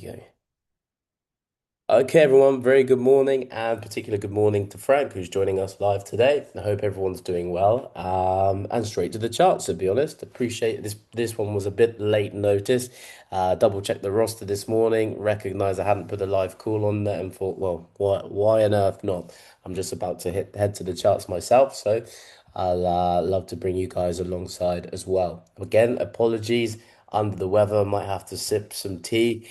go. Okay, everyone, very good morning, and particular good morning to Frank, who's joining us live today. I hope everyone's doing well. And straight to the charts, to be honest. Appreciate this. This one was a bit late notice. Double checked the roster this morning, recognized I hadn't put a live call on there, and thought, well, why on earth not? I'm just about to head to the charts myself, so I'll love to bring you guys alongside as well. Again, apologies. Under the weather, might have to sip some tea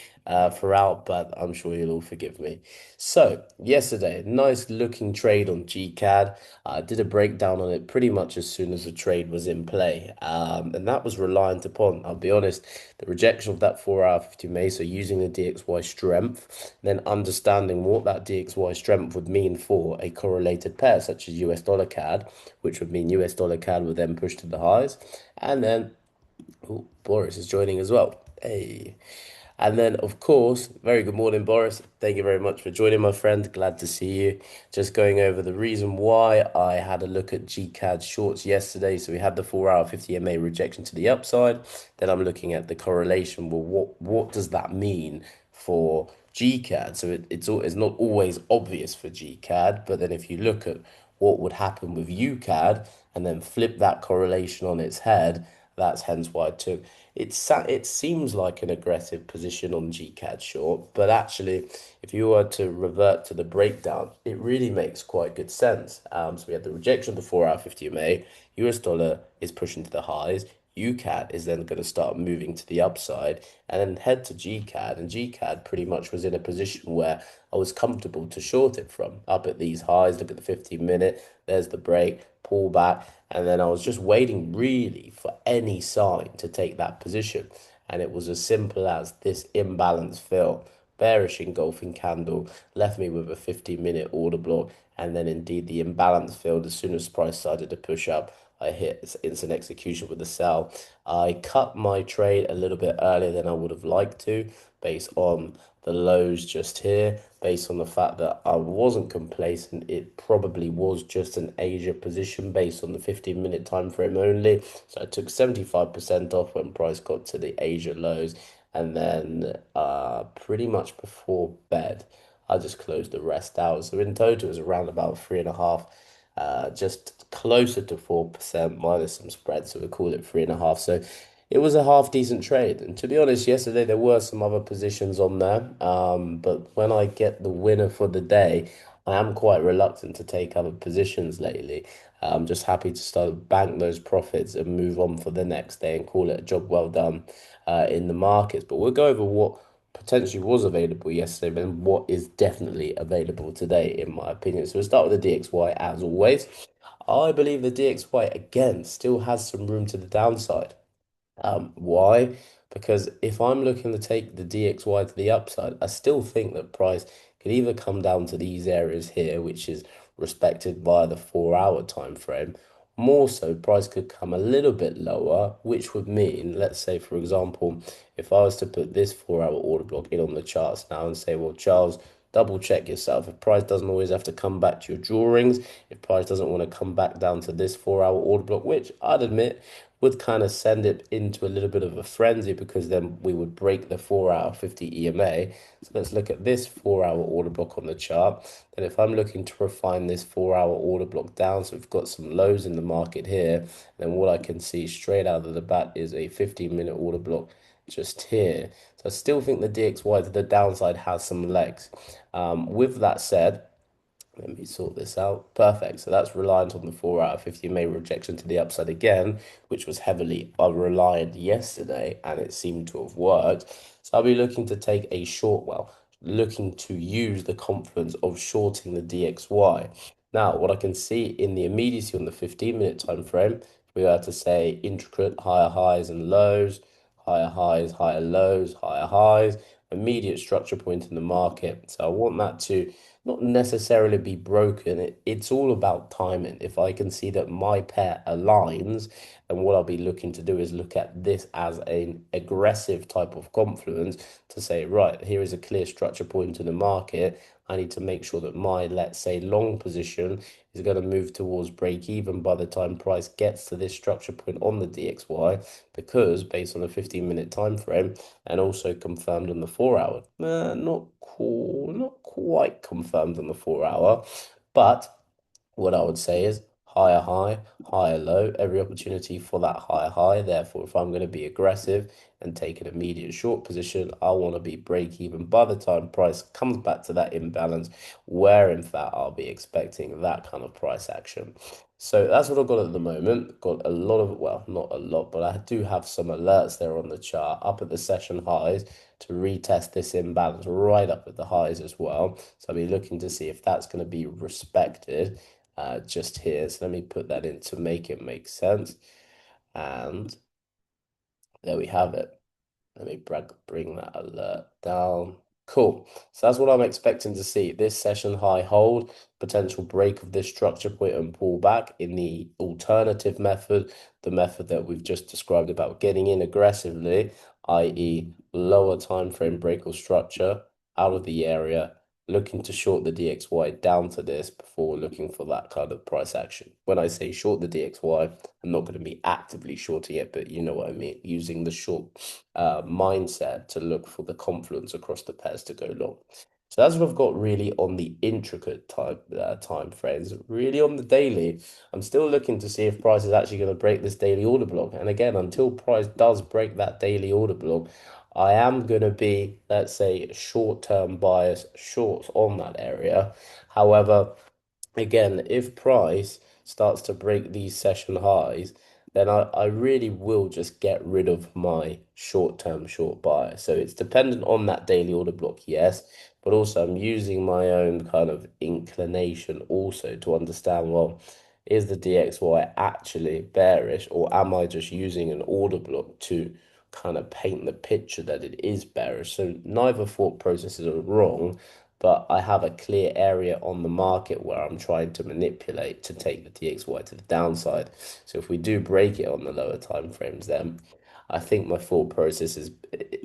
throughout, but I'm sure you'll all forgive me. So, yesterday, nice looking trade on GCAD. I did a breakdown on it pretty much as soon as the trade was in play. And that was reliant upon, I'll be honest, the rejection of that 4-hour 50 MA, so using the DXY strength, then understanding what that DXY strength would mean for a correlated pair, such as US dollar CAD, which would mean US dollar CAD would then push to the highs. And then, oh, Boris is joining as well. Hey. And then, of course, very good morning, Boris. Thank you very much for joining, my friend. Glad to see you. Just going over the reason why I had a look at GCAD shorts yesterday. So we had the 4-hour 50 MA rejection to the upside. Then I'm looking at the correlation. Well, what does that mean for GCAD? So it's not always obvious for GCAD, but then if you look at what would happen with UCAD and then flip that correlation on its head, that's hence why I took it seems like an aggressive position on GCAD short, but actually, if you were to revert to the breakdown, it really makes quite good sense. So we had the rejection of the 4-hour 50 MA, US dollar is pushing to the highs, UCAD is then going to start moving to the upside, and then head to GCAD, and GCAD pretty much was in a position where I was comfortable to short it from. Up at these highs, look at the 15-minute, there's the break, pull back, and then I was just waiting really for any sign to take that position. And it was as simple as this imbalance fill, bearish engulfing candle, left me with a 15-minute order block. And then indeed the imbalance filled as soon as price started to push up. I hit instant execution with the sell. I cut my trade a little bit earlier than I would have liked to, based on the lows just here, based on the fact that I wasn't complacent. It probably was just an Asia position based on the 15-minute time frame only. So I took 75% off when price got to the Asia lows, and then pretty much before bed, I just closed the rest out. So in total, it was around about 3.5, just closer to 4% minus some spread. So we call it 3.5. So it was a half decent trade. And to be honest, yesterday there were some other positions on there. But when I get the winner for the day, I am quite reluctant to take other positions lately. I'm just happy to start bank those profits and move on for the next day and call it a job well done in the markets. But we'll go over what potentially was available yesterday and what is definitely available today, in my opinion. So we'll start with the DXY as always. I believe the DXY again still has some room to the downside. Why? Because if I'm looking to take the DXY to the upside, I still think that price could either come down to these areas here, which is respected by the 4-hour time frame. More so, price could come a little bit lower, which would mean, let's say, for example, if I was to put this 4-hour order block in on the charts now and say, well, Charles, double check yourself. If price doesn't always have to come back to your drawings, if price doesn't want to come back down to this 4-hour order block, which I'd admit would kind of send it into a little bit of a frenzy because then we would break the 4-hour 50 EMA. So let's look at this 4-hour order block on the chart. Then if I'm looking to refine this 4-hour order block down, so we've got some lows in the market here, then what I can see straight out of the bat is a 15-minute order block just here. So I still think the DXY to the downside has some legs. With that said, let me sort this out. Perfect. So that's reliant on the 4-hour 50 MA rejection to the upside again, which was heavily reliant yesterday, and it seemed to have worked. So I'll be looking to take a short, well, looking to use the confidence of shorting the DXY. Now, what I can see in the immediacy on the 15-minute time frame, if we were to say intricate higher highs and lows, higher highs, higher lows, higher highs, immediate structure point in the market. So I want that to not necessarily be broken. It's all about timing. If I can see that my pair aligns, then what I'll be looking to do is look at this as an aggressive type of confluence to say, right, here is a clear structure point in the market. I need to make sure that my, let's say, long position is going to move towards break even by the time price gets to this structure point on the DXY, because based on a 15-minute time frame and also confirmed on the 4 hour, not cool, not quite confirmed on the 4 hour, but what I would say is higher high, higher low, every opportunity for that higher high. Therefore, if I'm going to be aggressive and take an immediate short position, I want to be break even by the time price comes back to that imbalance, where in fact I'll be expecting that kind of price action. So that's what I've got at the moment. Got a lot of, well, not a lot, but I do have some alerts there on the chart up at the session highs to retest this imbalance right up at the highs as well. So I'll be looking to see if that's going to be respected just here. So let me put that in to make it make sense. And there we have it. Let me bring that alert down. Cool. So that's what I'm expecting to see. This session high hold, potential break of this structure point and pull back in the alternative method, the method that we've just described about getting in aggressively, i.e. lower time frame break or structure out of the area, looking to short the DXY down to this before looking for that kind of price action. When I say short the DXY, I'm not going to be actively shorting it, but you know what I mean, using the short mindset to look for the confluence across the pairs to go long. So that's what I've got really on the intricate time frames. Really on the daily, I'm still looking to see if price is actually going to break this daily order block. And again, until price does break that daily order block, I am going to be, let's say, short-term bias shorts on that area. However, again, if price starts to break these session highs, then I really will just get rid of my short-term short buy. So it's dependent on that daily order block, yes, but also I'm using my own kind of inclination also to understand, well, is the DXY actually bearish, or am I just using an order block to kind of paint the picture that it is bearish? So neither thought processes are wrong, but I have a clear area on the market where I'm trying to manipulate to take the DXY to the downside. So if we do break it on the lower time frames, then I think my thought process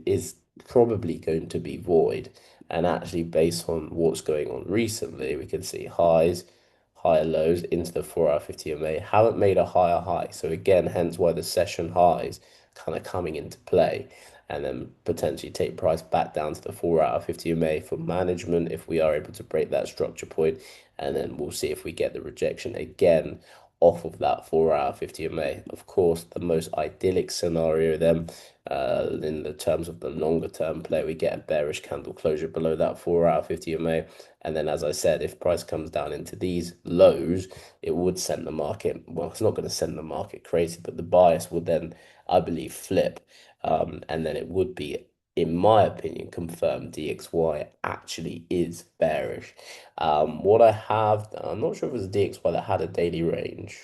is probably going to be void. And actually, based on what's going on recently, we can see highs, higher lows into the 4 hour 50 MA haven't made a higher high. So again, hence why the session highs kind of coming into play, and then potentially take price back down to the 4 hour 50 MA for management if we are able to break that structure point, and then we'll see if we get the rejection again off of that 4 hour 50 MA. Of course, the most idyllic scenario then, in the terms of the longer term play, we get a bearish candle closure below that 4 hour 50 MA. And then, as I said, if price comes down into these lows, it would send the market, well, it's not going to send the market crazy, but the bias would then, I believe, flip. And then it would be, in my opinion, confirmed DXY actually is bearish. What I have, I'm not sure if it was a DXY that had a daily range.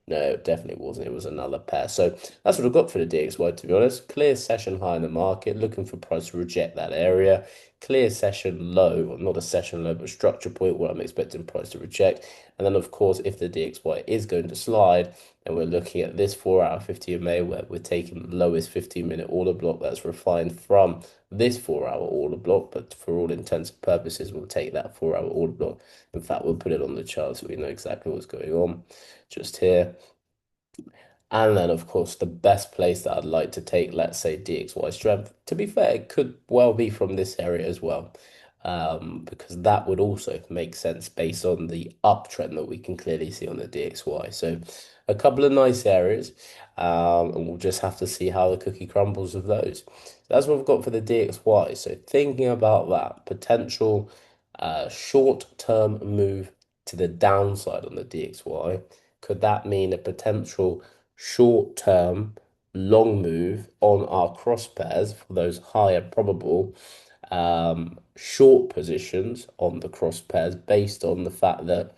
No, it definitely wasn't. It was another pair. So that's what I've got for the DXY, to be honest. Clear session high in the market, looking for price to reject that area. Clear session low, or not a session low, but structure point where I'm expecting price to reject. And then, of course, if the DXY is going to slide, then we're looking at this 4 hour 50 MA where we're taking the lowest 15-minute order block that's refined from this 4 hour order block. But for all intents and purposes, we'll take that 4 hour order block. In fact, we'll put it on the chart so we know exactly what's going on just here. And then, of course, the best place that I'd like to take, let's say, DXY strength. To be fair, it could well be from this area as well, because that would also make sense based on the uptrend that we can clearly see on the DXY. So a couple of nice areas, and we'll just have to see how the cookie crumbles of those. That's what I've got for the DXY. So thinking about that potential short-term move to the downside on the DXY, could that mean a potential short-term long move on our cross pairs for those higher probable short positions on the cross pairs, based on the fact that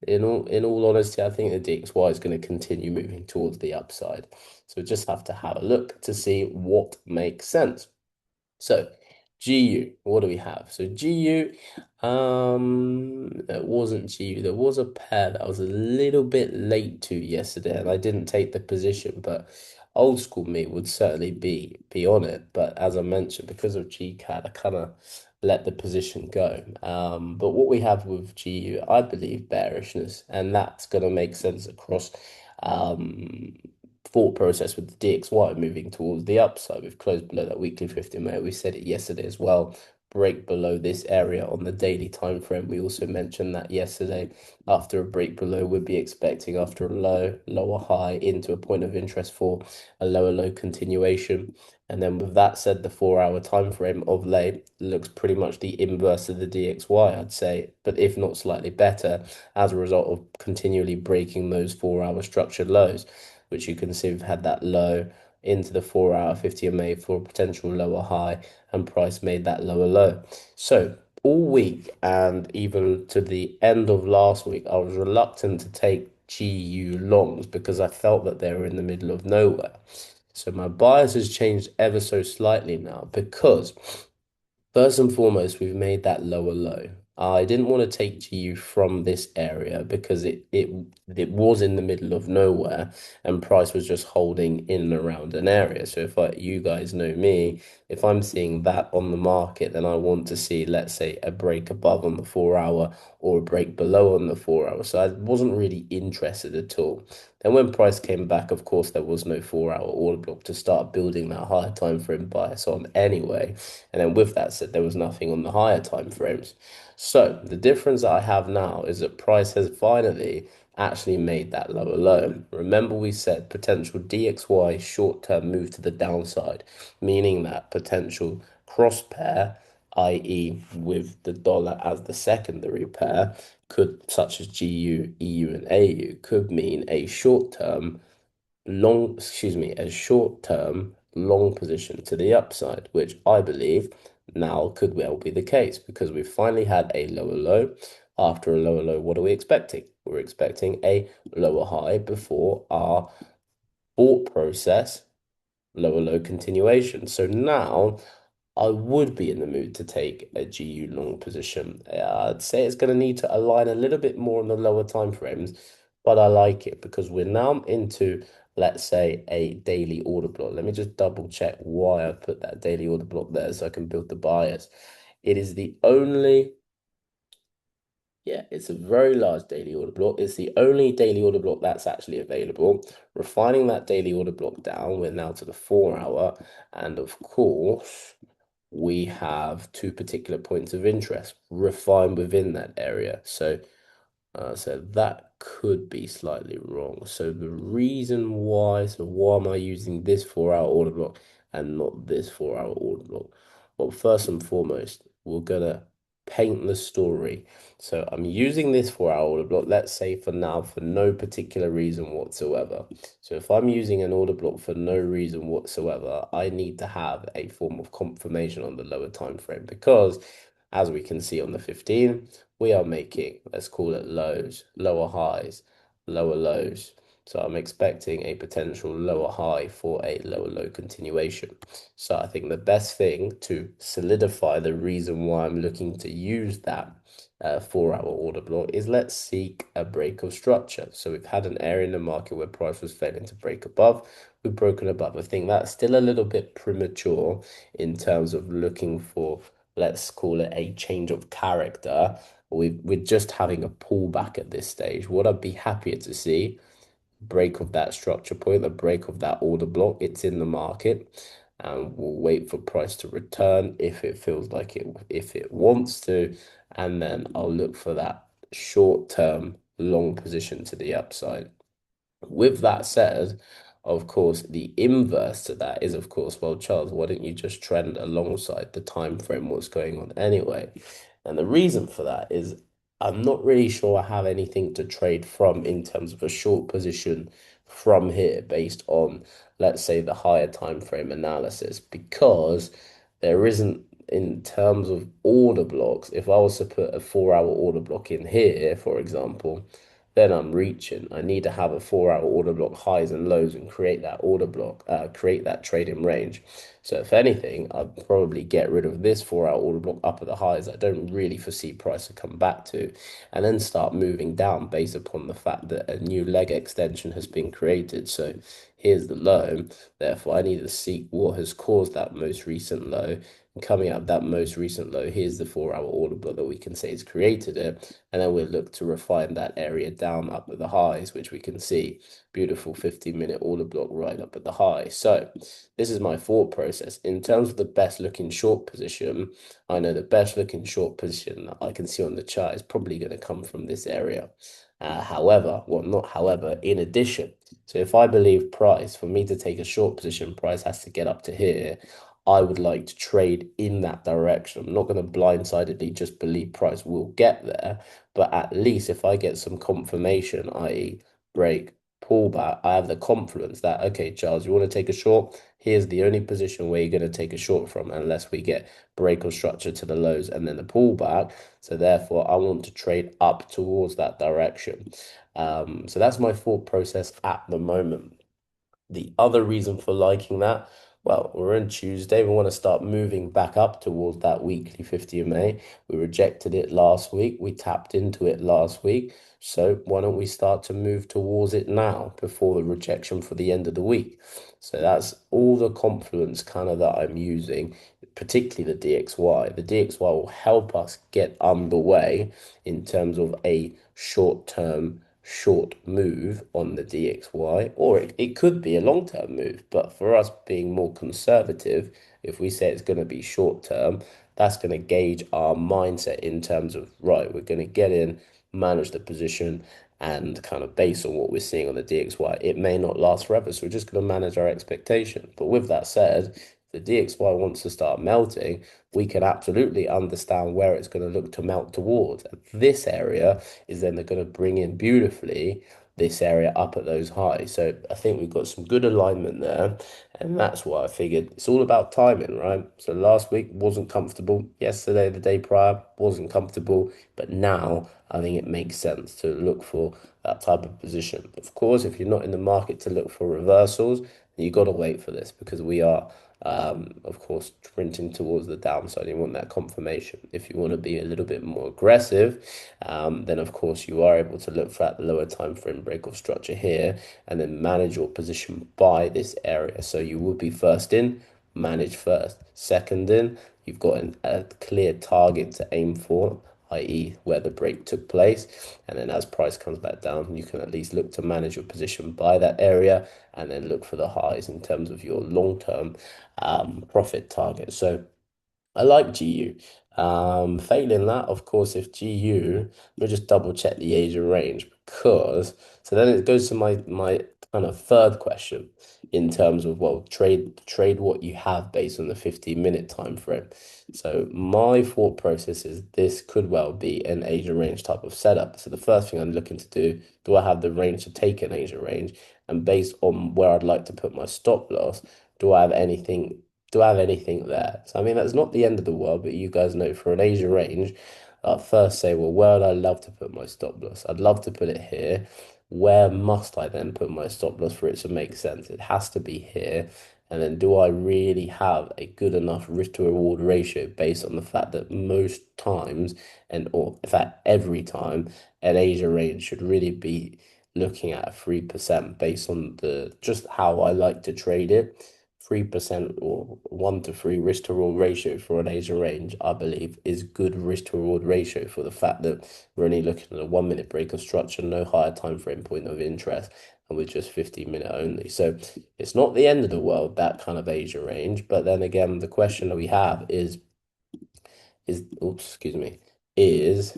in all honesty, I think the DXY is going to continue moving towards the upside. So we just have to have a look to see what makes sense. So GU, what do we have? So GU, it wasn't GU. There was a pair that I was a little bit late to yesterday, and I didn't take the position, but old school me would certainly be on it. But as I mentioned, because of GCAD, I kind of let the position go. But what we have with GU, I believe bearishness, and that's gonna make sense across um thought process with the DXY moving towards the upside. We've closed below that weekly 50 minute. We said it yesterday as well. Break below this area on the daily time frame. We also mentioned that yesterday. After a break below, we'd be expecting after a lower high into a point of interest for a lower low continuation. And then with that said, the 4 hour time frame of late looks pretty much the inverse of the DXY, I'd say, but if not slightly better, as a result of continually breaking those 4 hour structured lows, which you can see we've had that low into the 4 hour 50 MA for a potential lower high, and price made that lower low. So all week and even to the end of last week, I was reluctant to take GU longs because I felt that they were in the middle of nowhere. So my bias has changed ever so slightly now because first and foremost, we've made that lower low. I didn't want to take GU from this area because it was in the middle of nowhere and price was just holding in and around an area. So if you guys know me, if I'm seeing that on the market, then I want to see, let's say, a break above on the 4 hour or a break below on the 4 hour. So I wasn't really interested at all. Then when price came back, of course, there was no 4 hour order block to start building that higher time frame bias on anyway. And then with that said, there was nothing on the higher time frames. So the difference that I have now is that price has finally actually made that lower low. Remember we said potential DXY short-term move to the downside, meaning that potential cross pair, i.e. with the dollar as the secondary pair, could, such as GU, EU, and AU, could mean a short-term a short-term long position to the upside, which I believe now could well be the case because we've finally had a lower low. After a lower low, what are we expecting? We're expecting a lower high before our thought process, lower low continuation. So now I would be in the mood to take a GU long position. I'd say it's going to need to align a little bit more on the lower time frames, but I like it because we're now into, let's say, a daily order block. Let me just double check why I put that daily order block there so I can build the bias. It is the only, yeah, it's a very large daily order block. It's the only daily order block that's actually available. Refining that daily order block down, we're now to the 4 hour, and of course, we have two particular points of interest refined within that area. So that could be slightly wrong. So the reason why, so why am I using this 4 hour order block and not this 4 hour order block? Well, first and foremost, we're gonna paint the story. So I'm using this 4 hour order block, let's say for now, for no particular reason whatsoever. So if I'm using an order block for no reason whatsoever, I need to have a form of confirmation on the lower time frame because as we can see on the 15, we are making, let's call it lows, lower highs, lower lows. So I'm expecting a potential lower high for a lower low continuation. So I think the best thing to solidify the reason why I'm looking to use that 4 hour order block is let's seek a break of structure. So we've had an area in the market where price was failing to break above. We've broken above. I think that's still a little bit premature in terms of looking for, let's call it a change of character. We're just having a pullback at this stage. What I'd be happier to see, break of that structure point, a break of that order block. It's in the market, and we'll wait for price to return if it feels like it, if it wants to, and then I'll look for that short-term long position to the upside. With that said, of course, the inverse to that is, of course, well, Charles, why don't you just trend alongside the time frame what's going on anyway? And the reason for that is I'm not really sure I have anything to trade from in terms of a short position from here based on, let's say, the higher time frame analysis, because there isn't in terms of order blocks. If I was to put a 4 hour order block in here, for example, then I'm reaching. I need to have a 4 hour order block highs and lows and create that order block, create that trading range. So if anything, I'd probably get rid of this 4 hour order block up at the highs. I don't really foresee price to come back to, and then start moving down based upon the fact that a new leg extension has been created. So here's the low. Therefore, I need to seek what has caused that most recent low. And coming out of that most recent low, here's the 4 hour order block that we can say has created it. And then we'll look to refine that area down up at the highs, which we can see beautiful 15-minute order block right up at the high. So this is my thought process. In terms of the best looking short position, I know the best looking short position that I can see on the chart is probably going to come from this area. However, well, not however, in addition. So if I believe price, for me to take a short position, price has to get up to here. I would like to trade in that direction. I'm not going to blindsidedly just believe price will get there, but at least if I get some confirmation, i.e., break, pullback, I have the confidence that, okay, Charles, you want to take a short? Here's the only position where you're going to take a short from, unless we get break or structure to the lows and then the pullback. So therefore, I want to trade up towards that direction. So that's my thought process at the moment. The other reason for liking that, well, we're in Tuesday. We want to start moving back up towards that weekly 50 MA. We rejected it last week. We tapped into it last week. So why don't we start to move towards it now before the rejection for the end of the week? So that's all the confluence kind of that I'm using, particularly the DXY. The DXY will help us get underway in terms of a short-term short move on the DXY, or it could be a long-term move. But for us being more conservative, if we say it's going to be short term, that's going to gauge our mindset in terms of, right, we're going to get in, manage the position, and kind of based on what we're seeing on the DXY, it may not last forever. So we're just going to manage our expectation. But with that said, if the DXY wants to start melting, we can absolutely understand where it's going to look to melt towards. And this area is then they're going to bring in beautifully this area up at those highs. So I think we've got some good alignment there. And that's why I figured it's all about timing, right? So last week wasn't comfortable. Yesterday, the day prior, wasn't comfortable. But now I think it makes sense to look for that type of position. Of course, if you're not in the market to look for reversals, you got to wait for this because we are of course, sprinting towards the downside. You want that confirmation. If you want to be a little bit more aggressive, then of course you are able to look for that lower time frame break of structure here and then manage your position by this area. So you will be first in, manage first. Second in, you've got a clear target to aim for, i.e., where the break took place. And then as price comes back down, you can at least look to manage your position by that area and then look for the highs in terms of your long-term profit target. So I like GU. Failing that, of course, if GU, let me just double check the Asia range because so then it goes to my kind of third question in terms of well, trade what you have based on the 15-minute time frame. So my thought process is this could well be an Asia range type of setup. So the first thing I'm looking to do I have the range to take an Asia range? And based on where I'd like to put my stop loss, do I have anything there? So I mean that's not the end of the world, but you guys know for an Asia range, I'd first say, well, where would I love to put my stop loss? I'd love to put it here. Where must I then put my stop loss for it to make sense? It has to be here. And then do I really have a good enough risk to reward ratio based on the fact that most times and or in fact every time an Asia range should really be looking at a 3% based on the just how I like to trade it. 3% or 1 to 3 risk to reward ratio for an Asia range, I believe, is good risk to reward ratio for the fact that we're only looking at a 1 minute break of structure, no higher time frame point of interest, and we're just 15-minute only. So it's not the end of the world, that kind of Asia range. But then again, the question that we have is oops, excuse me, is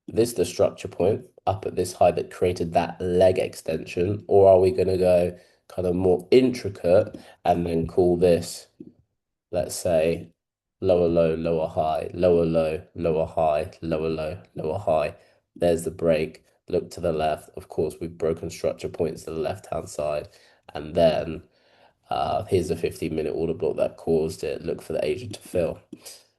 this the structure point up at this high that created that leg extension, or are we going to go kind of more intricate and then call this, let's say, lower low, lower high, lower low, lower high, lower low, lower high. There's the break. Look to the left. Of course, we've broken structure points to the left-hand side. And then here's the 15-minute order block that caused it. Look for the agent to fill.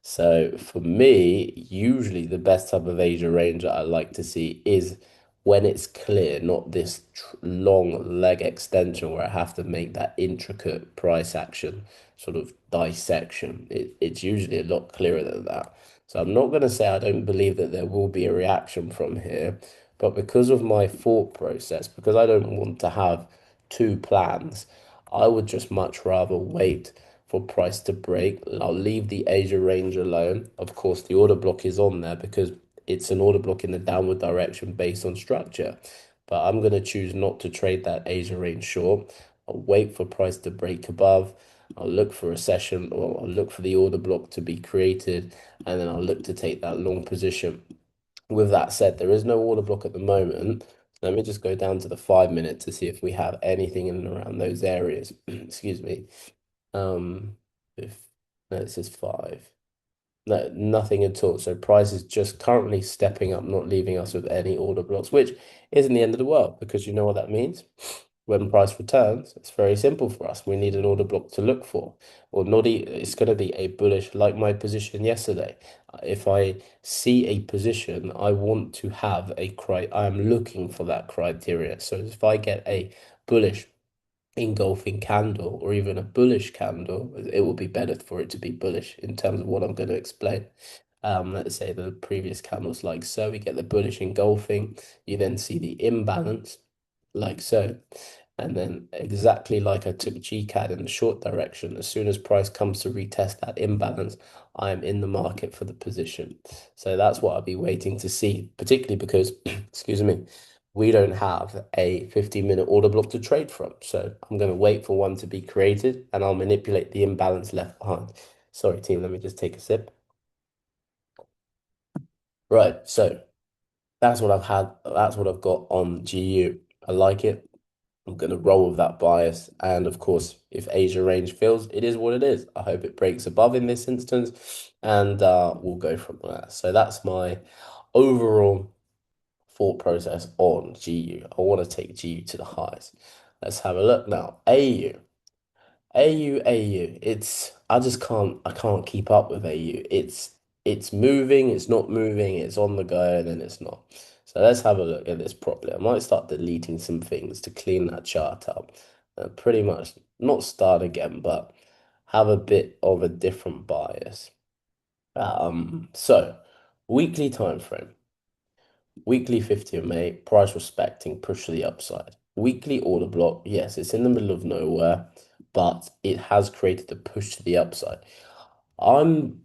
So for me, usually the best type of Asia range that I like to see is when it's clear, not this tr long leg extension where I have to make that intricate price action sort of dissection. It's usually a lot clearer than that. So I'm not going to say I don't believe that there will be a reaction from here, but because of my thought process, because I don't want to have two plans, I would just much rather wait for price to break. I'll leave the Asia range alone. Of course, the order block is on there because it's an order block in the downward direction based on structure. But I'm going to choose not to trade that Asia range short. I'll wait for price to break above. I'll look for a session or I'll look for the order block to be created, and then I'll look to take that long position. With that said, there is no order block at the moment. Let me just go down to the 5 minute to see if we have anything in and around those areas. Excuse me. If no, it says five. No, nothing at all. So price is just currently stepping up, not leaving us with any order blocks, which isn't the end of the world because you know what that means. When price returns, it's very simple for us. We need an order block to look for, or not. It's going to be a bullish, like my position yesterday. If I see a position, I want to have a I am looking for that criteria. So if I get a bullish engulfing candle or even a bullish candle, it will be better for it to be bullish in terms of what I'm going to explain. Let's say the previous candles like so, we get the bullish engulfing, you then see the imbalance like so. And then exactly like I took GCAD in the short direction, as soon as price comes to retest that imbalance, I am in the market for the position. So that's what I'll be waiting to see, particularly because, excuse me, we don't have a 15-minute order block to trade from. So I'm going to wait for one to be created and I'll manipulate the imbalance left behind. Sorry, team, let me just take a sip. Right, so that's what I've had. That's what I've got on GU. I like it. I'm going to roll with that bias. And of course, if Asia range fills, it is what it is. I hope it breaks above in this instance and we'll go from there. So that's my overall thought process on GU. I want to take GU to the highs. Let's have a look now. AU. AU. I just can't keep up with AU. It's moving, it's not moving, it's on the go, and then it's not. So let's have a look at this properly. I might start deleting some things to clean that chart up. Pretty much not start again, but have a bit of a different bias. So weekly time frame. Weekly 50 MA, price respecting, push to the upside. Weekly order block, yes, it's in the middle of nowhere, but it has created a push to the upside. I'm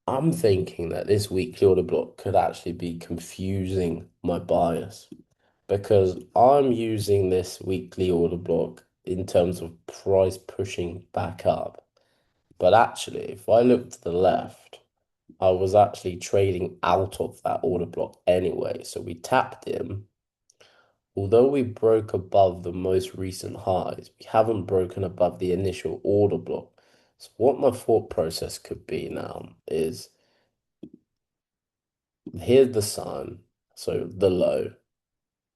I'm thinking that this weekly order block could actually be confusing my bias because I'm using this weekly order block in terms of price pushing back up. But actually, if I look to the left, I was actually trading out of that order block anyway. So we tapped in. Although we broke above the most recent highs, we haven't broken above the initial order block. So what my thought process could be now is here's the sun, so the low,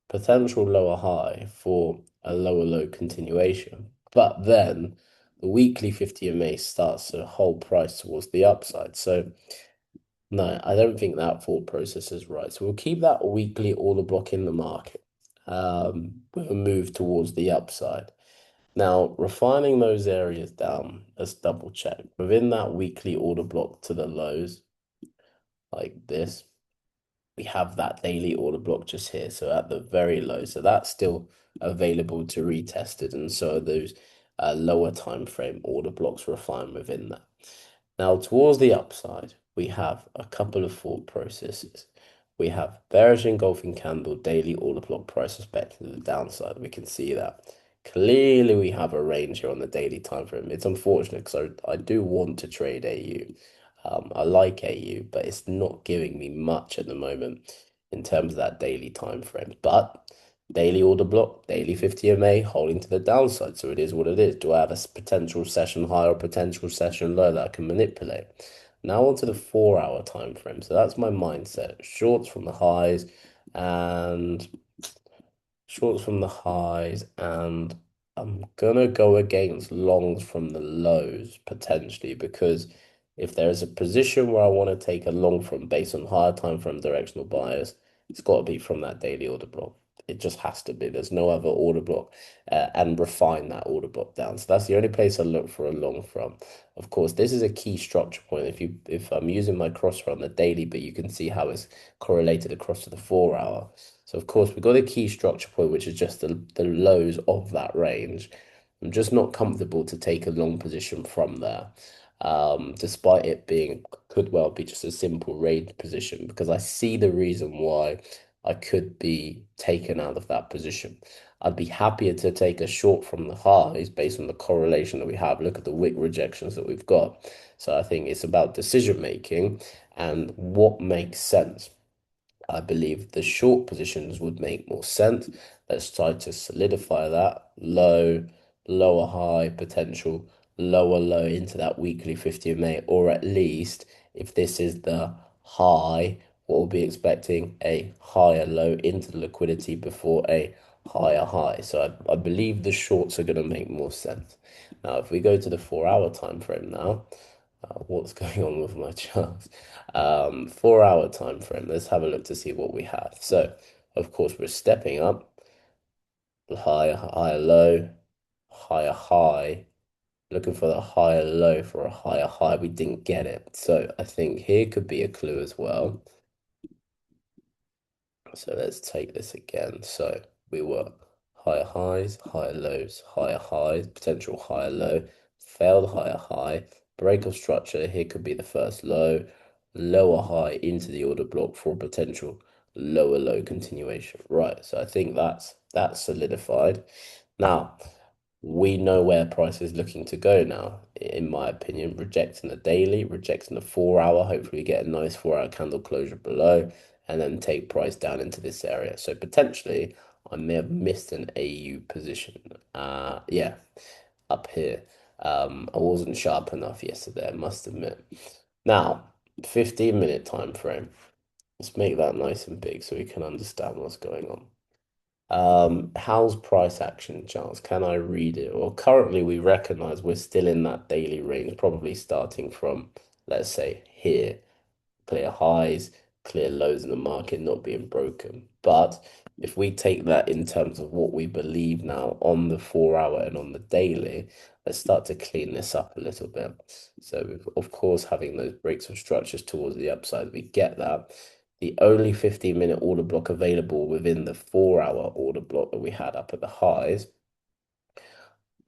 potential lower high for a lower low continuation. But then the weekly 50 MA starts to hold price towards the upside. So no, I don't think that thought process is right. So we'll keep that weekly order block in the market. With a move towards the upside. Now, refining those areas down, let's double check. Within that weekly order block to the lows, like this, we have that daily order block just here. So at the very low, so that's still available to retest it. And so those lower time frame order blocks refine within that. Now, towards the upside, we have a couple of thought processes. We have bearish engulfing candle, daily order block price respect to the downside. We can see that. Clearly, we have a range here on the daily time frame. It's unfortunate because I do want to trade AU. I like AU, but it's not giving me much at the moment in terms of that daily time frame. But daily order block, daily 50 MA, holding to the downside. So it is what it is. Do I have a potential session high or potential session low that I can manipulate? Now onto the 4 hour time frame. So that's my mindset. Shorts from the highs and I'm gonna go against longs from the lows potentially because if there is a position where I want to take a long from based on higher time frame directional bias, It's got to be from that daily order block. It just has to be. There's no other order block, and refine that order block down. So that's the only place I look for a long from. Of course, this is a key structure point. If I'm using my crosshair on the daily, but you can see how it's correlated across to the 4 hour. So of course we've got a key structure point, which is just the lows of that range. I'm just not comfortable to take a long position from there, despite it being could well be just a simple range position, because I see the reason why I could be taken out of that position. I'd be happier to take a short from the highs based on the correlation that we have. Look at the wick rejections that we've got. So I think it's about decision making and what makes sense. I believe the short positions would make more sense. Let's try to solidify that low, lower high potential, lower low into that weekly 50 MA, or at least if this is the high, what we'll be expecting a higher low into the liquidity before a higher high. So I believe the shorts are going to make more sense. Now, if we go to the 4 hour time frame now, what's going on with my charts? 4 hour time frame. Let's have a look to see what we have. So, of course, we're stepping up, higher, higher low, higher high, looking for the higher low for a higher high. We didn't get it. So I think here could be a clue as well. So let's take this again. So we were higher highs, higher lows, higher highs, potential higher low, failed higher high, break of structure. Here could be the first low, lower high into the order block for potential lower low continuation. Right. So I think that's solidified. Now, we know where price is looking to go now, in my opinion, rejecting the daily, rejecting the 4 hour. Hopefully, get a nice 4 hour candle closure below and then take price down into this area. So potentially, I may have missed an AU position. Yeah, up here. I wasn't sharp enough yesterday, I must admit. Now, 15-minute time frame. Let's make that nice and big so we can understand what's going on. How's price action, Charles? Can I read it? Well, currently we recognize we're still in that daily range, probably starting from, let's say, here, clear highs, clear lows in the market not being broken. But if we take that in terms of what we believe now on the 4 hour and on the daily, let's start to clean this up a little bit. So, of course, having those breaks of structures towards the upside, we get that. The only 15-minute order block available within the 4 hour order block that we had up at the highs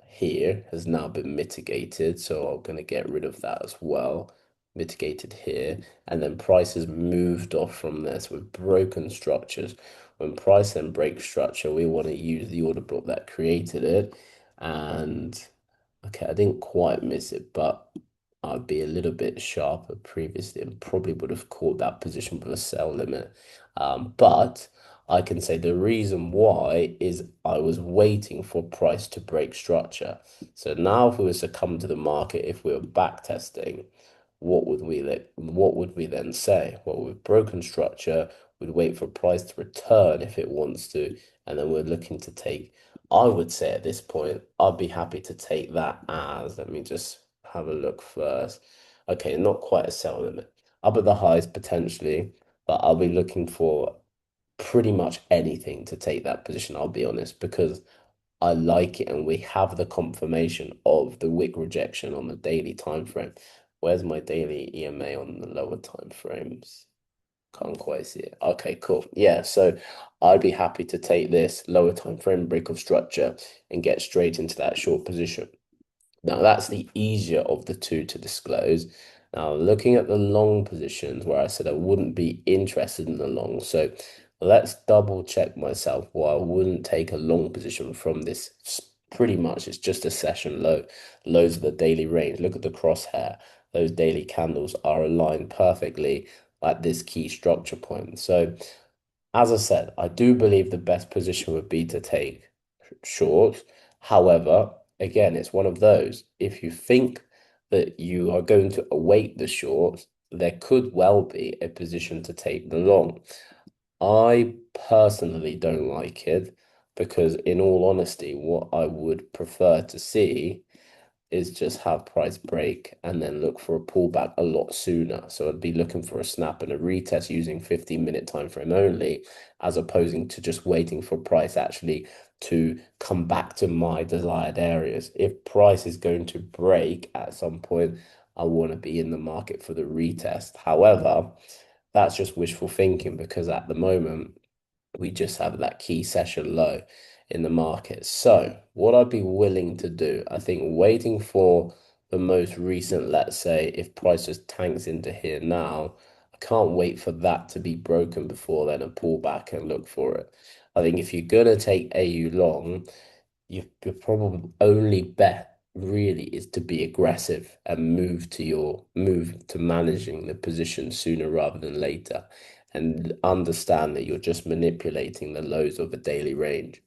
here has now been mitigated. So I'm going to get rid of that as well. Mitigated here. And then price has moved off from this with broken structures. When price then breaks structure, we want to use the order block that created it. And okay, I didn't quite miss it, but I'd be a little bit sharper previously and probably would have caught that position with a sell limit. But I can say the reason why is I was waiting for price to break structure. So now if we were to come to the market, if we were back testing, what would we then say? Well, we've broken structure, we'd wait for price to return if it wants to, and then we're looking to take, I would say at this point, I'd be happy to take that as, let me just have a look first. Okay, not quite a sell limit. Up at the highs potentially, but I'll be looking for pretty much anything to take that position, I'll be honest, because I like it and we have the confirmation of the wick rejection on the daily time frame. Where's my daily EMA on the lower time frames? Can't quite see it. Okay, cool. Yeah, so I'd be happy to take this lower time frame break of structure and get straight into that short position. Now, that's the easier of the two to disclose. Now, looking at the long positions where I said I wouldn't be interested in the long. So let's double check myself why I wouldn't take a long position from this. Pretty much, it's just a session low. Lows of the daily range. Look at the crosshair. Those daily candles are aligned perfectly at this key structure point. So, as I said, I do believe the best position would be to take short. However, again, it's one of those. If you think that you are going to await the short, there could well be a position to take the long. I personally don't like it because, in all honesty, what I would prefer to see is just have price break and then look for a pullback a lot sooner. So I'd be looking for a snap and a retest using 15-minute time frame only, as opposing to just waiting for price actually to come back to my desired areas. If price is going to break at some point, I want to be in the market for the retest. However, that's just wishful thinking because at the moment we just have that key session low in the market. So, what I'd be willing to do, I think waiting for the most recent, let's say, if price just tanks into here now, I can't wait for that to be broken before then and pull back and look for it. I think if you're gonna take AU long, your probably only bet really is to be aggressive and move to managing the position sooner rather than later, and understand that you're just manipulating the lows of a daily range,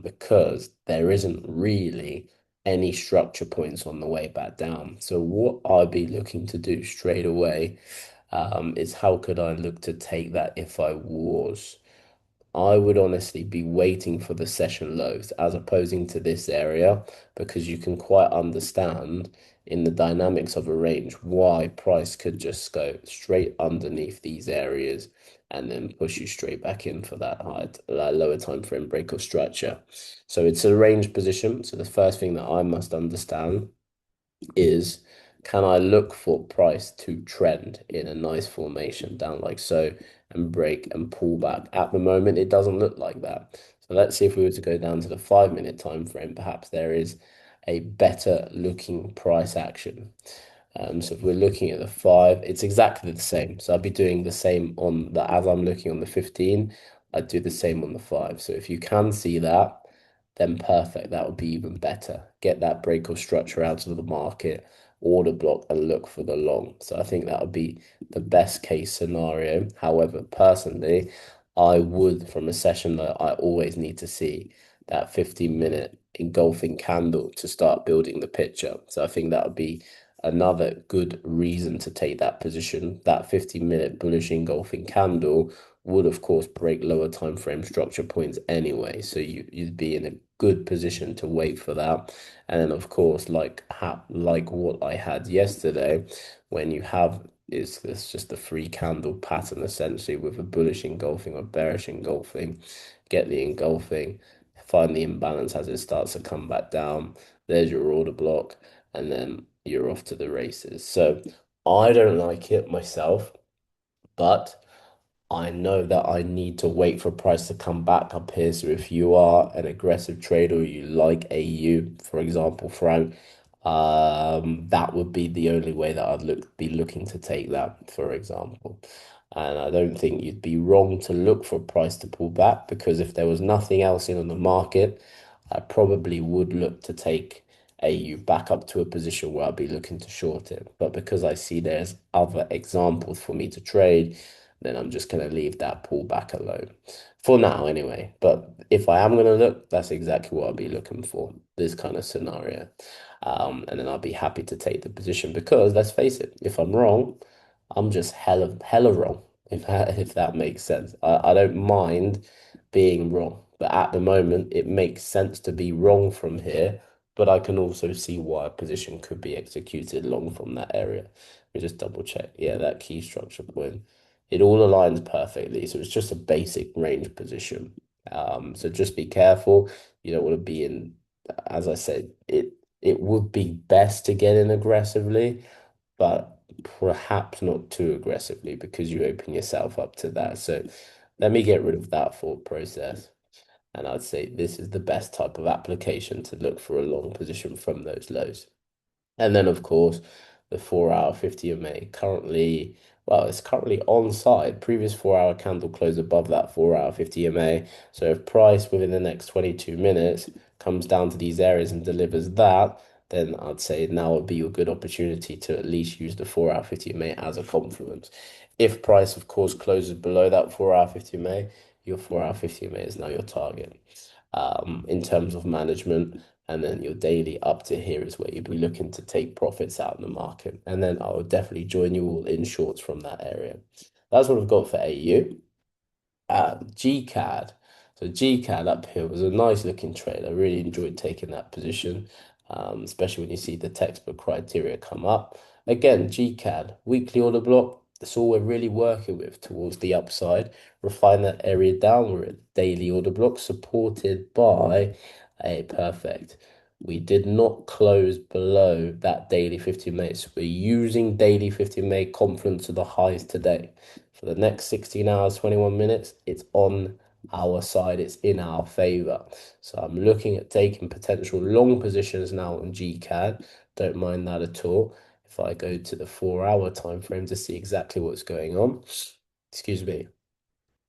because there isn't really any structure points on the way back down. So what I'd be looking to do straight away, is how could I look to take that if I was. I would honestly be waiting for the session lows as opposing to this area, because you can quite understand in the dynamics of a range why price could just go straight underneath these areas and then push you straight back in for that lower time frame break or structure. So it's a range position. So the first thing that I must understand is, can I look for price to trend in a nice formation down like so and break and pull back? At the moment, it doesn't look like that. So let's see if we were to go down to the 5 minute time frame, perhaps there is a better looking price action. So if we're looking at the 5, it's exactly the same. So I'd be doing the same on the, as I'm looking on the 15, I'd do the same on the 5. So if you can see that, then perfect. That would be even better. Get that break or structure out of the market, order block, and look for the long. So I think that would be the best case scenario. However, personally, I would, from a session that I always need to see that 15-minute engulfing candle to start building the picture. So I think that would be another good reason to take that position. That 15-minute bullish engulfing candle would of course break lower time frame structure points anyway. So you'd be in a good position to wait for that. And then of course, like what I had yesterday, when you have is this just a free candle pattern essentially with a bullish engulfing or bearish engulfing, get the engulfing, find the imbalance as it starts to come back down. There's your order block, and then you're off to the races. So I don't like it myself, but I know that I need to wait for price to come back up here. So if you are an aggressive trader, or you like AU, for example, Frank, that would be the only way that be looking to take that, for example. And I don't think you'd be wrong to look for price to pull back, because if there was nothing else in on the market, I probably would look to take AU back up to a position where I'd be looking to short it. But because I see there's other examples for me to trade, then I'm just going to leave that pullback alone for now anyway. But if I am going to look, that's exactly what I'll be looking for, this kind of scenario. And then I'll be happy to take the position, because let's face it, if I'm wrong, I'm just hella wrong, if that makes sense. I don't mind being wrong, but at the moment it makes sense to be wrong from here, but I can also see why a position could be executed long from that area. Let me just double check. Yeah, that key structure point. It all aligns perfectly. So it's just a basic range position. So just be careful. You don't want to be in, as I said, it would be best to get in aggressively, but perhaps not too aggressively, because you open yourself up to that. So let me get rid of that thought process. And I'd say this is the best type of application to look for a long position from those lows. And then, of course, the 4 hour 50 MA currently, well, it's currently on side. Previous 4 hour candle closed above that 4 hour 50 MA. So if price within the next 22 minutes comes down to these areas and delivers that, then I'd say now would be a good opportunity to at least use the 4 hour 50 MA as a complement. If price, of course, closes below that 4 hour 50 MA, your 4 hour 50 MA is now your target. In terms of management, and then your daily up to here is where you'd be looking to take profits out in the market. And then I would definitely join you all in shorts from that area. That's what I've got for AU. GCAD. So GCAD up here was a nice looking trade. I really enjoyed taking that position. especially when you see the textbook criteria come up. Again, GCAD, weekly order block, that's all we're really working with towards the upside. Refine that area down. We're at daily order block supported by a perfect. We did not close below that daily 15 minutes. We're using daily 15 minute confidence to the highs today. For the next 16 hours, 21 minutes, it's on our side, it's in our favor. So I'm looking at taking potential long positions now on GCAD. Don't mind that at all. If I go to the 4 hour time frame to see exactly what's going on, excuse me,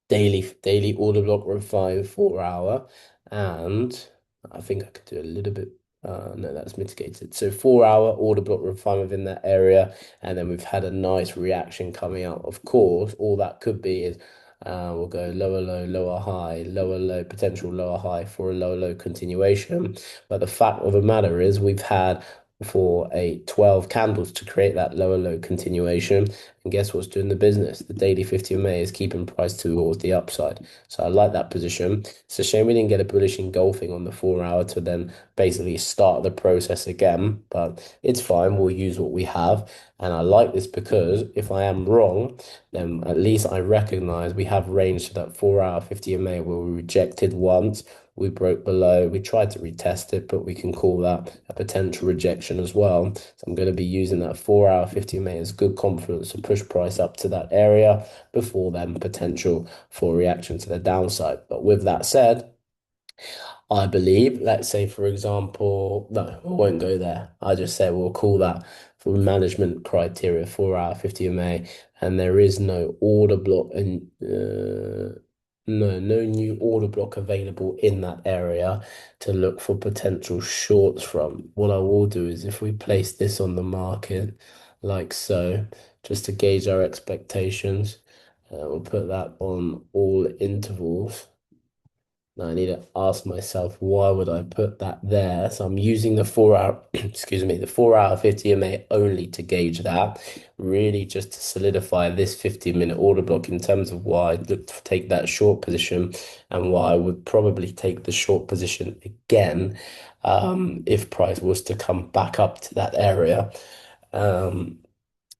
daily order block refine 4 hour, and I think I could do a little bit. No, that's mitigated. So 4 hour order block refine within that area, and then we've had a nice reaction coming out. Of course, all that could be is we'll go lower low, lower high, lower low, potential lower high for a lower low continuation. But the fact of the matter is we've had for a 12 candles to create that lower low continuation. And guess what's doing the business? The daily 50 MA is keeping price towards the upside. So I like that position. It's a shame we didn't get a bullish engulfing on the 4 hour to then basically start the process again, but it's fine. We'll use what we have. And I like this because if I am wrong, then at least I recognize we have range to that 4 hour 50 MA where we rejected once. We broke below. We tried to retest it, but we can call that a potential rejection as well. So I'm going to be using that 4 hour 50 MA as good confidence to push price up to that area before then potential for reaction to the downside. But with that said, I believe, let's say, for example, no, I won't go there. I just say we'll call that for management criteria 4 hour 50 MA, and there is no order block and no new order block available in that area to look for potential shorts from. What I will do is if we place this on the market like so, just to gauge our expectations, we'll put that on all intervals. Now I need to ask myself, why would I put that there? So I'm using the 4 hour, excuse me, the 4 hour 50 MA only to gauge that, really just to solidify this 15-minute order block in terms of why I'd look to take that short position and why I would probably take the short position again if price was to come back up to that area. Um,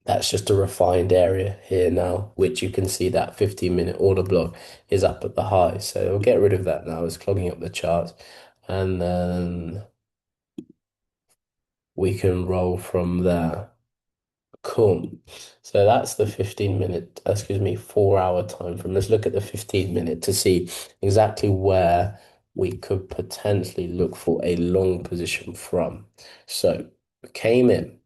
that's just a refined area here now, which you can see that 15-minute order block is up at the high. So we'll get rid of that now. It's clogging up the charts. And then we can roll from there. Cool. So that's the 15-minute, excuse me, 4 hour time frame. Let's look at the 15-minute to see exactly where we could potentially look for a long position from. So we came in.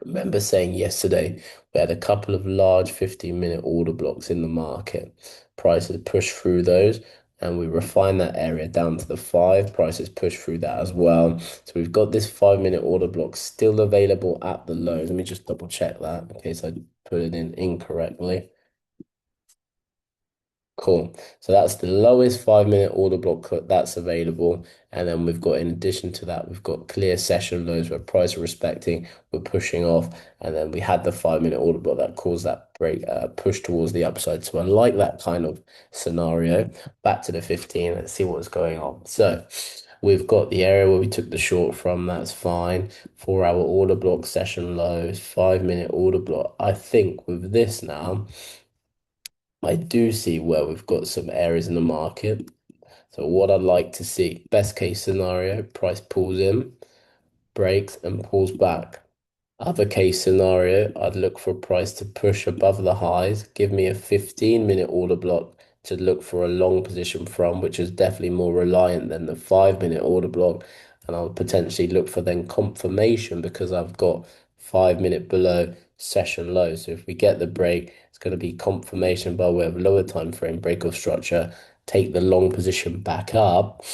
Remember saying yesterday we had a couple of large 15-minute order blocks in the market. Prices pushed through those and we refined that area down to the 5. Prices pushed through that as well. So we've got this 5-minute order block still available at the lows. Let me just double check that in case I put it in incorrectly. Cool. So that's the lowest 5-minute order block that's available. And then we've got, in addition to that, we've got clear session lows where price are respecting, we're pushing off. And then we had the 5-minute order block that caused that break, push towards the upside. So I like that kind of scenario. Back to the 15, let's see what's going on. So we've got the area where we took the short from, that's fine. 4 hour order block, session lows, 5-minute order block. I think with this now, I do see where we've got some areas in the market. So what I'd like to see, best case scenario, price pulls in, breaks and pulls back. Other case scenario, I'd look for a price to push above the highs, give me a 15-minute order block to look for a long position from, which is definitely more reliant than the 5-minute order block. And I'll potentially look for then confirmation because I've got 5-minute below session low. So if we get the break, it's going to be confirmation by way of lower time frame break of structure, take the long position back up.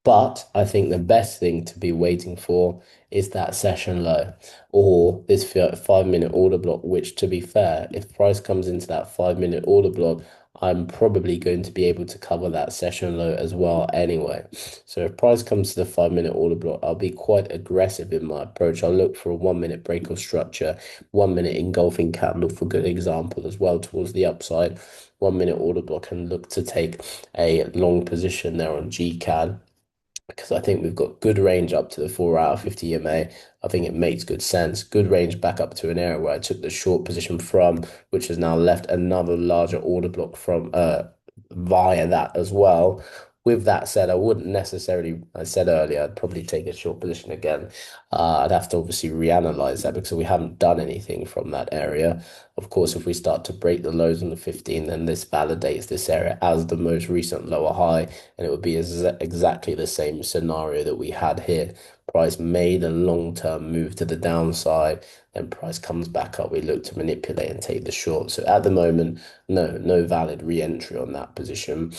But I think the best thing to be waiting for is that session low or this 5-minute order block, which to be fair, if price comes into that 5-minute order block, I'm probably going to be able to cover that session low as well anyway. So if price comes to the 5-minute order block, I'll be quite aggressive in my approach. I'll look for a 1-minute break of structure, 1-minute engulfing candle for good example as well towards the upside, 1-minute order block and look to take a long position there on GCAD. because I think we've got good range up to the 4 hour 50 EMA. I think it makes good sense. Good range back up to an area where I took the short position from, which has now left another larger order block from via that as well. With that said, I wouldn't necessarily, I said earlier, I'd probably take a short position again. I'd have to obviously reanalyze that because we haven't done anything from that area. Of course, if we start to break the lows on the 15, then this validates this area as the most recent lower high, and it would be exactly the same scenario that we had here. Price made a long-term move to the downside, then price comes back up. We look to manipulate and take the short. So at the moment, no valid re-entry on that position,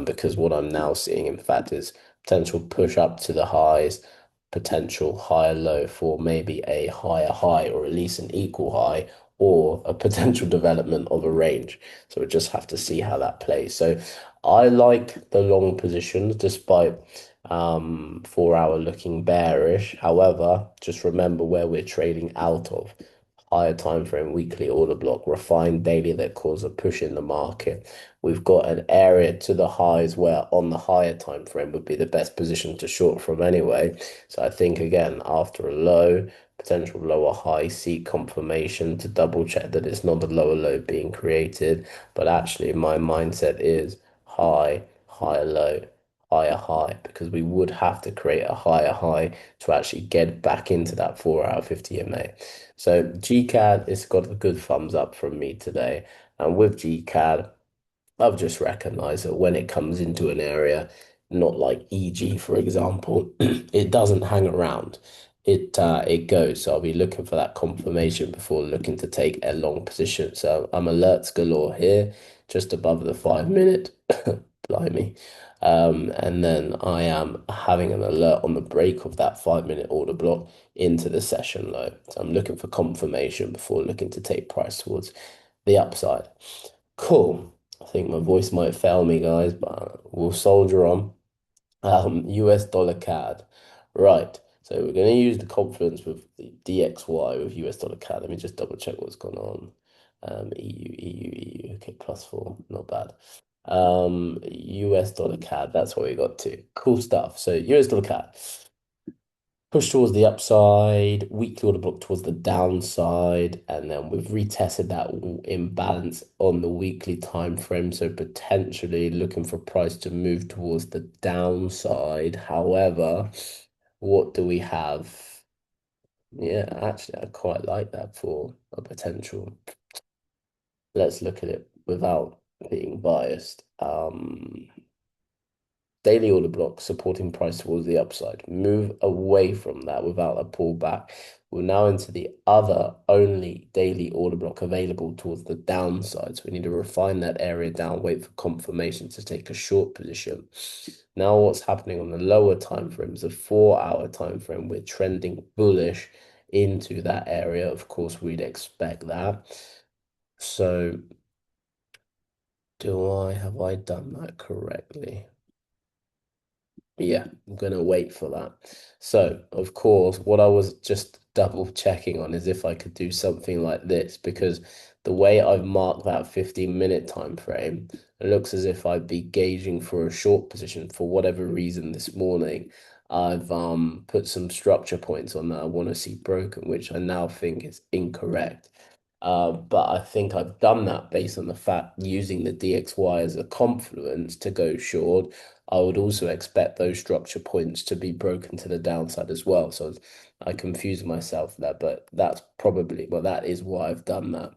because what I'm now seeing, in fact, is potential push up to the highs, potential higher low for maybe a higher high or at least an equal high or a potential development of a range. So we just have to see how that plays. So I like the long positions despite 4 hour looking bearish. However, just remember where we're trading out of. Higher time frame weekly order block, refined daily that cause a push in the market. We've got an area to the highs where on the higher time frame would be the best position to short from anyway. So I think again, after a low, potential lower high, seek confirmation to double check that it's not a lower low being created. But actually my mindset is high, higher low, higher high, because we would have to create a higher high to actually get back into that 4 hour 50 MA. So GCAD has got a good thumbs up from me today. And with GCAD, I've just recognized that when it comes into an area, not like EG, for example, it doesn't hang around. It goes. So I'll be looking for that confirmation before looking to take a long position. So I'm alerts galore here, just above the 5 minute. Blimey. And then I am having an alert on the break of that 5 minute order block into the session low. So I'm looking for confirmation before looking to take price towards the upside. Cool. I think my voice might fail me, guys, but we'll soldier on. US dollar CAD. Right. So we're going to use the confluence with the DXY with US dollar CAD. Let me just double check what's going on. EU. Okay, +4. Not bad. US dollar CAD. That's what we got to. Cool stuff. So US dollar CAD. Push towards the upside, weekly order block towards the downside, and then we've retested that imbalance on the weekly time frame. So potentially looking for price to move towards the downside. However, what do we have? Yeah, actually, I quite like that for a potential. Let's look at it without being biased. Daily order block supporting price towards the upside. Move away from that without a pullback. We're now into the other only daily order block available towards the downside. So we need to refine that area down, wait for confirmation to take a short position. Now what's happening on the lower time frames, the 4 hour time frame, we're trending bullish into that area. Of course, we'd expect that. So have I done that correctly? Yeah, I'm gonna wait for that. So, of course, what I was just double checking on is if I could do something like this, because the way I've marked that 15-minute time frame, it looks as if I'd be gauging for a short position for whatever reason this morning. I've put some structure points on that I want to see broken, which I now think is incorrect. But I think I've done that based on the fact using the DXY as a confluence to go short. I would also expect those structure points to be broken to the downside as well. So I confused myself there, but that's probably, well, that is why I've done that.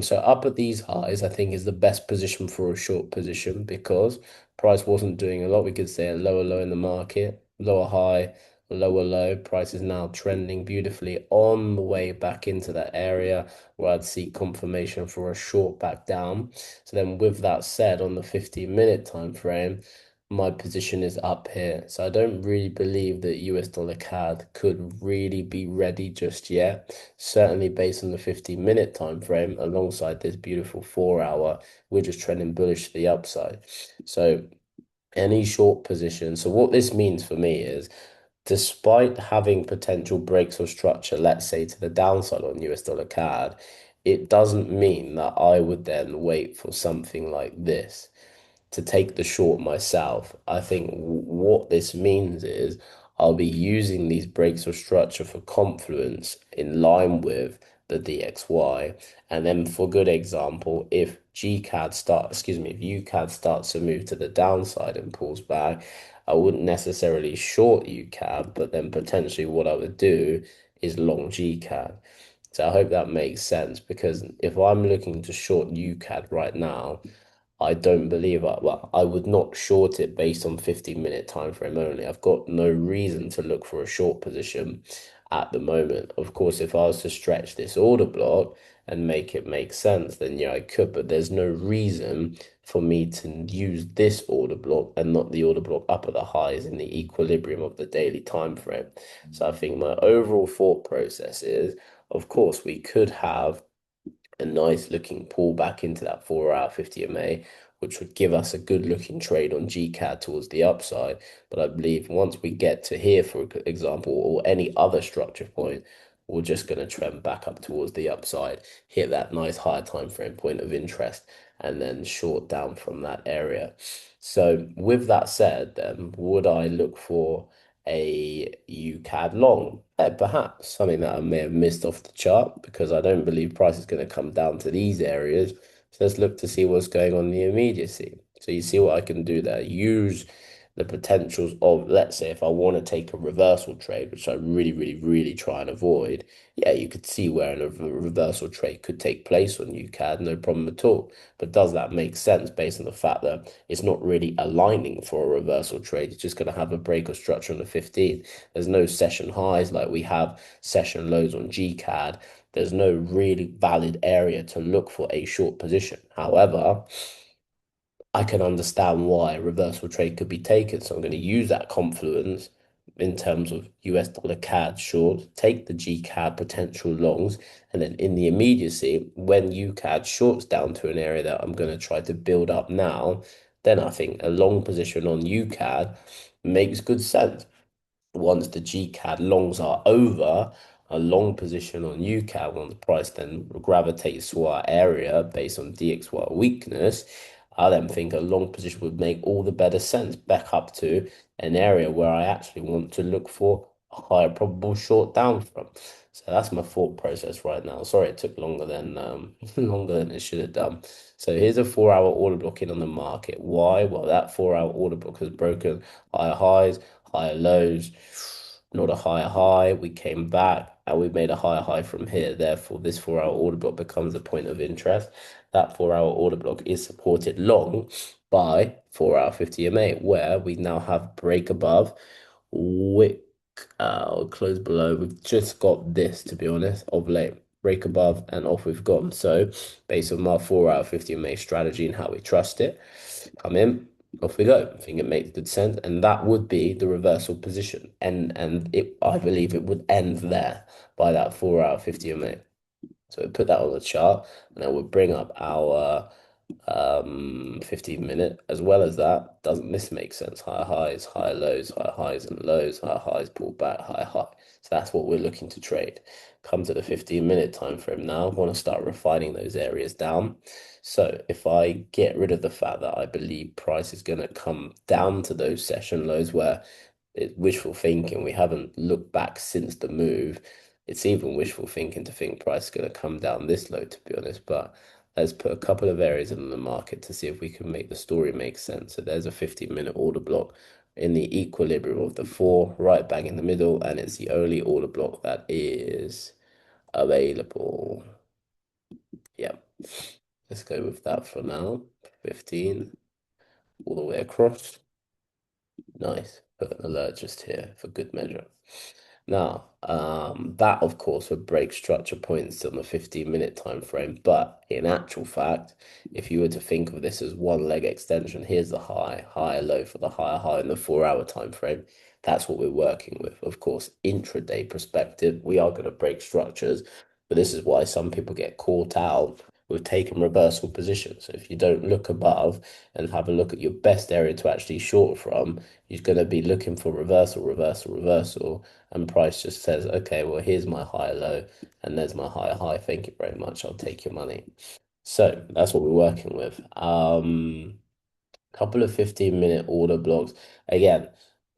So up at these highs, I think is the best position for a short position because price wasn't doing a lot. We could say a lower low in the market, lower high, lower low. Price is now trending beautifully on the way back into that area where I'd seek confirmation for a short back down. So then with that said, on the 15-minute time frame, my position is up here. So I don't really believe that US dollar CAD could really be ready just yet. Certainly based on the 15-minute time frame alongside this beautiful 4 hour, we're just trending bullish to the upside. So any short position. So what this means for me is despite having potential breaks of structure, let's say to the downside on US dollar CAD, it doesn't mean that I would then wait for something like this to take the short myself. I think what this means is I'll be using these breaks of structure for confluence in line with the DXY. And then for good example, if if UCAD starts to move to the downside and pulls back, I wouldn't necessarily short UCAD, but then potentially what I would do is long GCAD. So I hope that makes sense because if I'm looking to short UCAD right now, I don't believe I would not short it based on 15-minute time frame only. I've got no reason to look for a short position at the moment. Of course, if I was to stretch this order block and make it make sense, then yeah, I could, but there's no reason for me to use this order block and not the order block up at the highs in the equilibrium of the daily time frame. So I think my overall thought process is, of course, we could have a nice looking pullback into that 4 hour 50 MA, which would give us a good looking trade on GCAD towards the upside. But I believe once we get to here, for example, or any other structure point, we're just going to trend back up towards the upside, hit that nice higher time frame point of interest, and then short down from that area. So with that said, then would I look for a UCAD long? Perhaps something that I may have missed off the chart because I don't believe price is going to come down to these areas. So let's look to see what's going on in the immediacy. So you see what I can do there. Use the potentials of, let's say, if I want to take a reversal trade, which I really, really, really try and avoid, yeah, you could see where a reversal trade could take place on UCAD, no problem at all. But does that make sense based on the fact that it's not really aligning for a reversal trade? It's just going to have a break of structure on the 15. There's no session highs like we have session lows on GCAD. There's no really valid area to look for a short position. However, I can understand why a reversal trade could be taken. So I'm going to use that confluence in terms of US dollar CAD short, take the GCAD potential longs, and then in the immediacy, when UCAD shorts down to an area that I'm going to try to build up now, then I think a long position on UCAD makes good sense. Once the GCAD longs are over, a long position on UCAD, when the price then gravitates to our area based on DXY weakness, I then think a long position would make all the better sense back up to an area where I actually want to look for a higher probable short down from. So that's my thought process right now. Sorry, it took longer than longer than it should have done. So here's a 4 hour order block in on the market. Why? Well, that 4 hour order block has broken higher highs, higher lows, not a higher high. We came back and we made a higher high from here. Therefore, this 4 hour order block becomes a point of interest. That 4 hour order block is supported long by 4 hour 50 MA, where we now have break above, wick, close below. We've just got this, to be honest, of late. Break above and off we've gone. So, based on my 4 hour 50 MA strategy and how we trust it, come in, off we go. I think it makes good sense, and that would be the reversal position, and it I believe it would end there by that 4 hour 50 MA. So we put that on the chart, and then we'll bring up our 15-minute as well as that. Doesn't this make sense? Higher highs, higher lows, higher highs and lows, higher highs, pull back, higher high. So that's what we're looking to trade. Come to the 15-minute time frame now. I want to start refining those areas down. So if I get rid of the fact that I believe price is going to come down to those session lows where it's wishful thinking, we haven't looked back since the move. It's even wishful thinking to think price is going to come down this low, to be honest. But let's put a couple of areas in the market to see if we can make the story make sense. So there's a 15-minute order block in the equilibrium of the four, right bang in the middle, and it's the only order block that is available. Yeah, let's go with that for now. 15 all the way across. Nice. Put an alert just here for good measure. Now, that of course would break structure points on the 15-minute time frame, but in actual fact, if you were to think of this as one leg extension, here's the high, higher low for the higher high in the 4 hour time frame. That's what we're working with. Of course, intraday perspective, we are going to break structures, but this is why some people get caught out with taking reversal positions. So if you don't look above and have a look at your best area to actually short from, you're going to be looking for reversal, reversal, reversal, and price just says, okay, well, here's my higher low, and there's my higher high. Thank you very much. I'll take your money. So that's what we're working with. Couple of 15-minute order blocks. Again,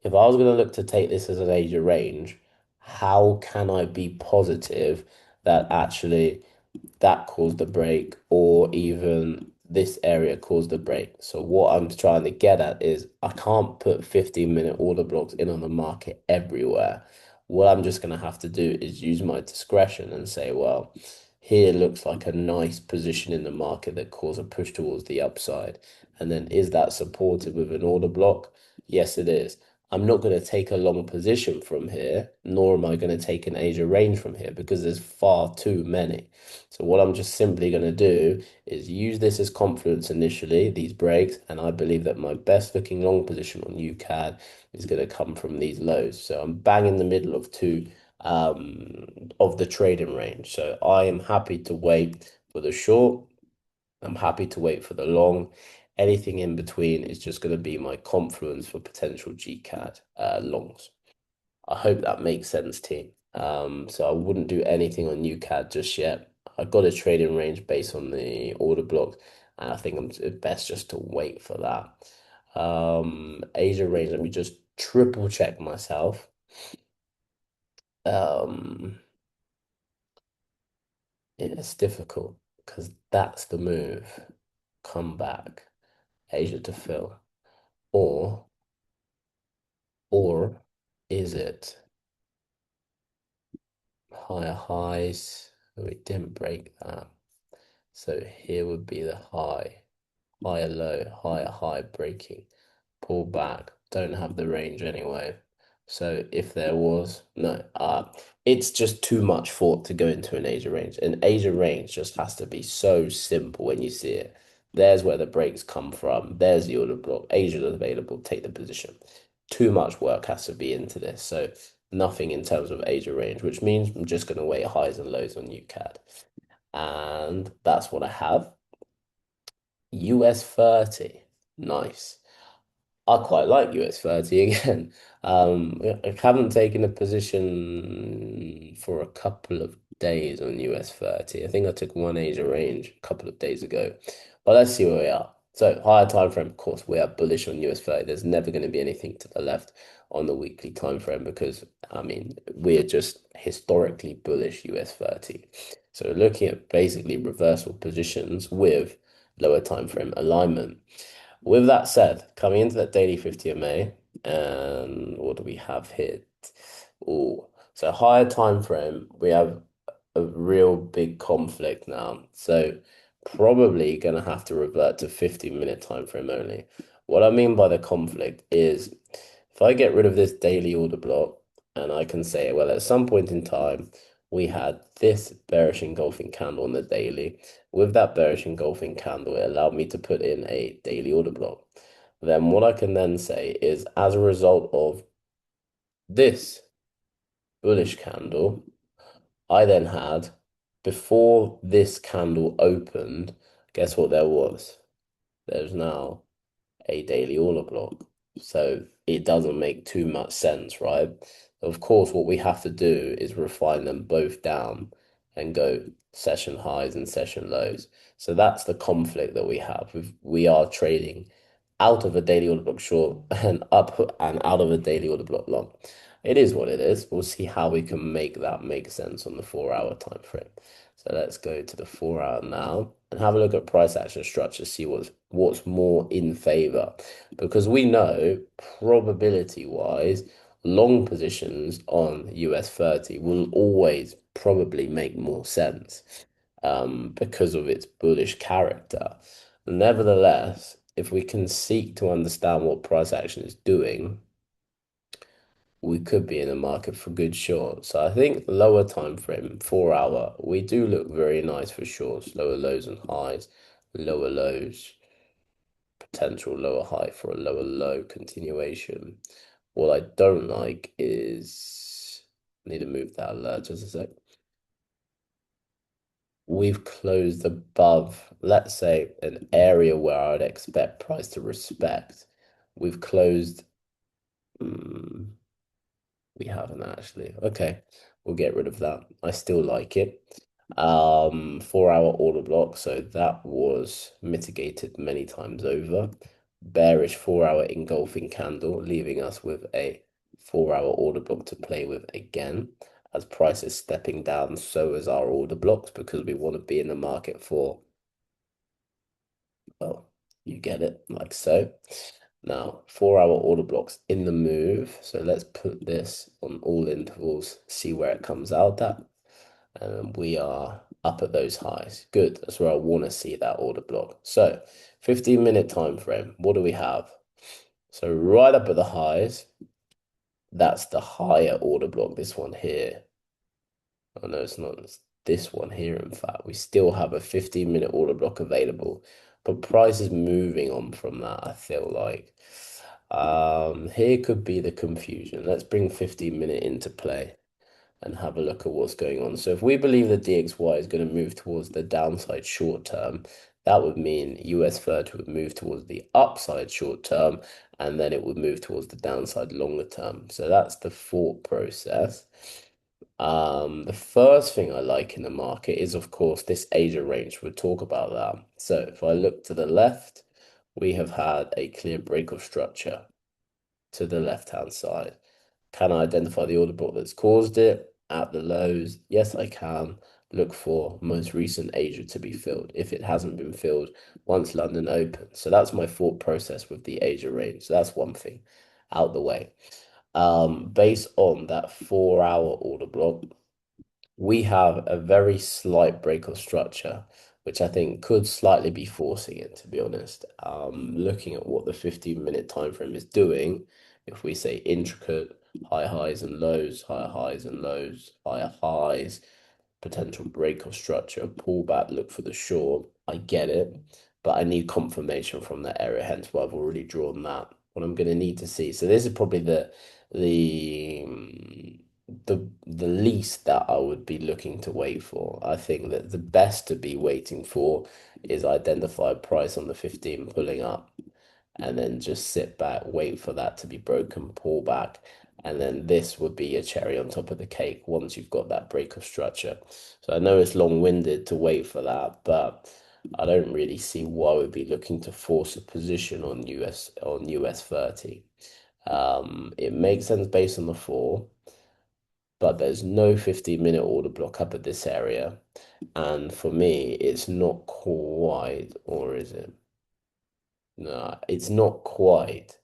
if I was going to look to take this as an Asia range, how can I be positive that actually that caused the break or even this area caused the break? So what I'm trying to get at is I can't put 15-minute order blocks in on the market everywhere. What I'm just going to have to do is use my discretion and say, well, here looks like a nice position in the market that caused a push towards the upside. And then is that supported with an order block? Yes, it is. I'm not going to take a long position from here, nor am I going to take an Asia range from here because there's far too many. So what I'm just simply going to do is use this as confidence initially, these breaks, and I believe that my best looking long position on UCAD is going to come from these lows. So I'm bang in the middle of two of the trading range. So I am happy to wait for the short. I'm happy to wait for the long. Anything in between is just going to be my confluence for potential GCAD longs. I hope that makes sense, team. So I wouldn't do anything on UCAD just yet. I've got a trading range based on the order block, and I think it's best just to wait for that. Asia range, let me just triple check myself. Um, it's difficult because that's the move. Come back, Asia to fill, or or is it higher highs? We didn't break that. So here would be the high, higher low, higher high breaking, pull back, don't have the range anyway. So if there was, no, it's just too much thought to go into an Asia range. An Asia range just has to be so simple when you see it. There's where the breaks come from. There's the order block. Asia's available. Take the position. Too much work has to be into this. So nothing in terms of Asia range, which means I'm just going to wait highs and lows on UCAD. And that's what I have. US 30. Nice. I quite like US 30 again. I haven't taken a position for a couple of days on US 30. I think I took one Asia range a couple of days ago. But let's see where we are. So higher time frame, of course, we are bullish on US 30. There's never going to be anything to the left on the weekly time frame because I mean we're just historically bullish US 30. So looking at basically reversal positions with lower time frame alignment. With that said, coming into that daily 50 MA, and what do we have here? Oh, so higher time frame, we have a real big conflict now. So probably gonna have to revert to 50-minute time frame only. What I mean by the conflict is if I get rid of this daily order block and I can say, well, at some point in time, we had this bearish engulfing candle on the daily. With that bearish engulfing candle, it allowed me to put in a daily order block. Then what I can then say is as a result of this bullish candle, I then had, before this candle opened, guess what there was? There's now a daily order block. So it doesn't make too much sense, right? Of course, what we have to do is refine them both down and go session highs and session lows. So that's the conflict that we have. We are trading out of a daily order block short and up and out of a daily order block long. It is what it is. We'll see how we can make that make sense on the 4 hour time frame. So let's go to the 4 hour now and have a look at price action structure, see what's more in favor. Because we know probability wise, long positions on US 30 will always probably make more sense because of its bullish character. Nevertheless, if we can seek to understand what price action is doing, we could be in the market for good shorts. So I think lower time frame, 4 hour, we do look very nice for shorts, lower lows and highs, lower lows, potential lower high for a lower low continuation. What I don't like is, I need to move that alert just a sec. We've closed above, let's say, an area where I would expect price to respect. We've closed. We haven't actually. Okay, we'll get rid of that. I still like it. 4 hour order block, so that was mitigated many times over. bearish 4 hour engulfing candle, leaving us with a 4 hour order block to play with again. As price is stepping down, so is our order blocks because we want to be in the market for, well, you get it, like so. Now, 4 hour order blocks in the move. So let's put this on all intervals, see where it comes out at. And we are up at those highs. Good. That's where I want to see that order block. So 15-minute time frame. What do we have? So right up at the highs, that's the higher order block, this one here. Oh no, it's not. It's this one here, in fact. We still have a 15-minute order block available, but price is moving on from that, I feel like. Here could be the confusion. Let's bring 15-minute into play and have a look at what's going on. So if we believe that DXY is going to move towards the downside short term, that would mean US 30 would move towards the upside short term, and then it would move towards the downside longer term. So that's the thought process. The first thing I like in the market is, of course, this Asia range. We'll talk about that. So if I look to the left, we have had a clear break of structure to the left-hand side. Can I identify the order block that's caused it at the lows? Yes, I can. Look for most recent Asia to be filled if it hasn't been filled once London opens. So that's my thought process with the Asia range. So that's one thing out the way. Based on that 4 hour order block, we have a very slight break of structure, which I think could slightly be forcing it, to be honest. Looking at what the 15-minute time frame is doing, if we say intricate, high highs and lows, higher highs and lows, higher highs, potential break of structure, pullback, look for the short. I get it, but I need confirmation from that area, hence why I've already drawn that. What I'm going to need to see. So this is probably the the least that I would be looking to wait for. I think that the best to be waiting for is identify price on the 15 pulling up and then just sit back, wait for that to be broken, pull back. And then this would be a cherry on top of the cake once you've got that break of structure. So I know it's long-winded to wait for that, but I don't really see why we'd be looking to force a position on US 30. It makes sense based on the fall, but there's no 15-minute order block up at this area. And for me, it's not quite, or is it? No, it's not quite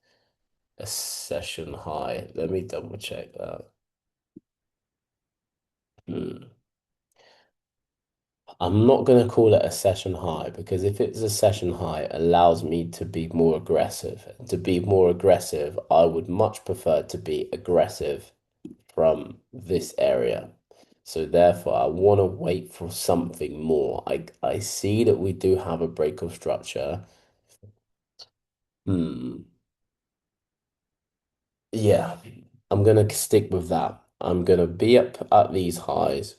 a session high. Let me double check that. Hmm. I'm not going to call it a session high because if it's a session high, it allows me to be more aggressive. To be more aggressive, I would much prefer to be aggressive from this area. So therefore, I want to wait for something more. I see that we do have a break of structure. Hmm. Yeah, I'm gonna stick with that. I'm gonna be up at these highs,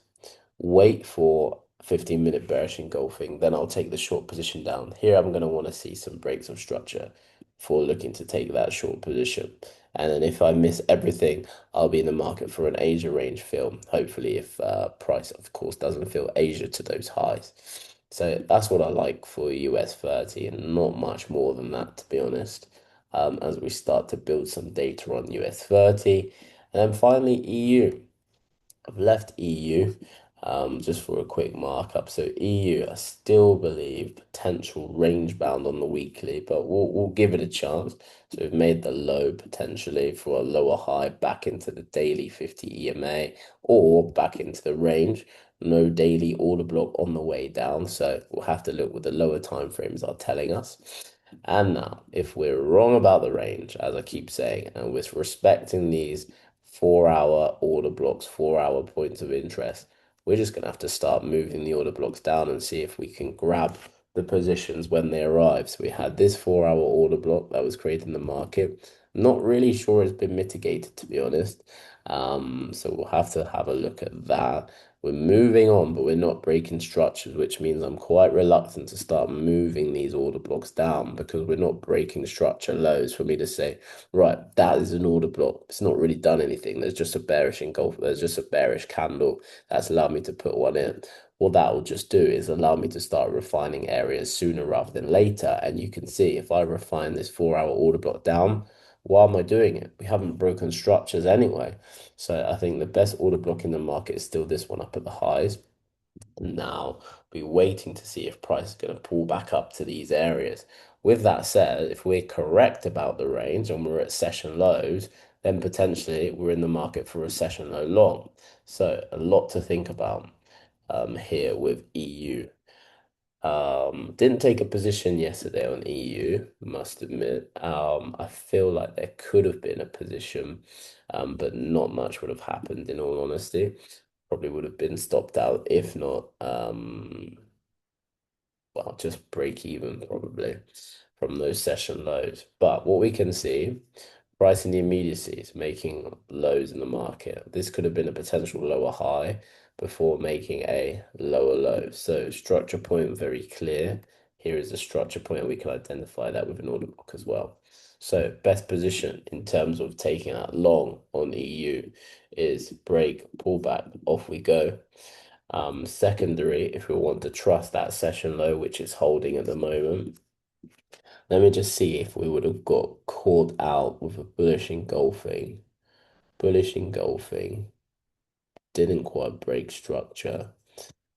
wait for 15-minute bearish engulfing, then I'll take the short position down. Here I'm gonna want to see some breaks of structure for looking to take that short position. And then if I miss everything, I'll be in the market for an Asia range fill. Hopefully if price of course doesn't fill Asia to those highs. So that's what I like for US 30 and not much more than that, to be honest. As we start to build some data on US 30. And then finally EU. I've left EU just for a quick markup. So EU, I still believe potential range bound on the weekly, but we'll give it a chance. So we've made the low potentially for a lower high back into the daily 50 EMA or back into the range. No daily order block on the way down. So we'll have to look what the lower time frames are telling us. And now, if we're wrong about the range, as I keep saying, and we're respecting these 4 hour order blocks, 4 hour points of interest, we're just going to have to start moving the order blocks down and see if we can grab the positions when they arrive. So we had this 4 hour order block that was created in the market. Not really sure it's been mitigated, to be honest. So we'll have to have a look at that. We're moving on, but we're not breaking structures, which means I'm quite reluctant to start moving these order blocks down because we're not breaking structure lows for me to say, right, that is an order block. It's not really done anything. There's just a bearish engulf. There's just a bearish candle that's allowed me to put one in. what that will just do is allow me to start refining areas sooner rather than later. And you can see if I refine this 4 hour order block down, why am I doing it? We haven't broken structures anyway. So I think the best order block in the market is still this one up at the highs. Now we're waiting to see if price is going to pull back up to these areas. With that said, if we're correct about the range and we're at session lows, then potentially we're in the market for a session low long. So a lot to think about here with EU. Didn't take a position yesterday on EU, must admit. I feel like there could have been a position, but not much would have happened in all honesty. Probably would have been stopped out, if not, well, just break even probably from those session lows. But what we can see, price in the immediacy is making lows in the market. This could have been a potential lower high before making a lower low. So structure point very clear. Here is a structure point. We can identify that with an order book as well. So best position in terms of taking out long on EU is break, pullback, off we go. Secondary, if we want to trust that session low, which is holding at the moment. Let me just see if we would have got caught out with a bullish engulfing. Bullish engulfing didn't quite break structure.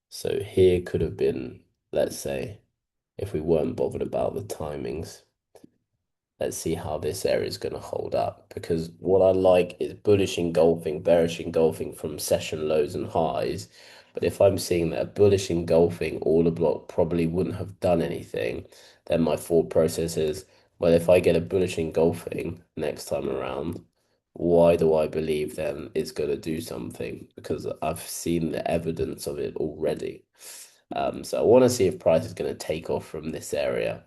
So here could have been, let's say, if we weren't bothered about the timings. Let's see how this area is going to hold up, because what I like is bullish engulfing, bearish engulfing from session lows and highs. But if I'm seeing that a bullish engulfing order block probably wouldn't have done anything, then my thought process is, well, if I get a bullish engulfing next time around, why do I believe then it's going to do something? Because I've seen the evidence of it already. So I want to see if price is going to take off from this area.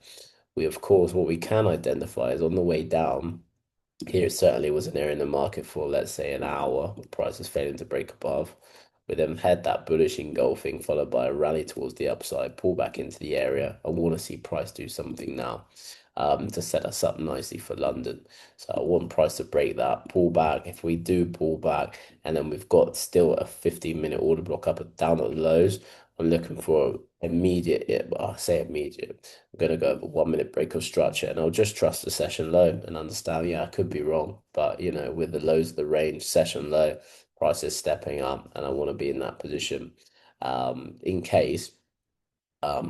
We, of course, what we can identify is on the way down. Here certainly was an area in the market for, let's say, an hour. The price is failing to break above. We then had that bullish engulfing followed by a rally towards the upside, pull back into the area. I want to see price do something now to set us up nicely for London. So I want price to break that, pull back. If we do pull back, and then we've got still a 15-minute order block up and down at the lows, I'm looking for immediate, yeah, well, I say immediate. I'm going to go over 1 minute break of structure and I'll just trust the session low and understand, yeah, I could be wrong. But, you know, with the lows of the range, session low, price is stepping up and I want to be in that position in case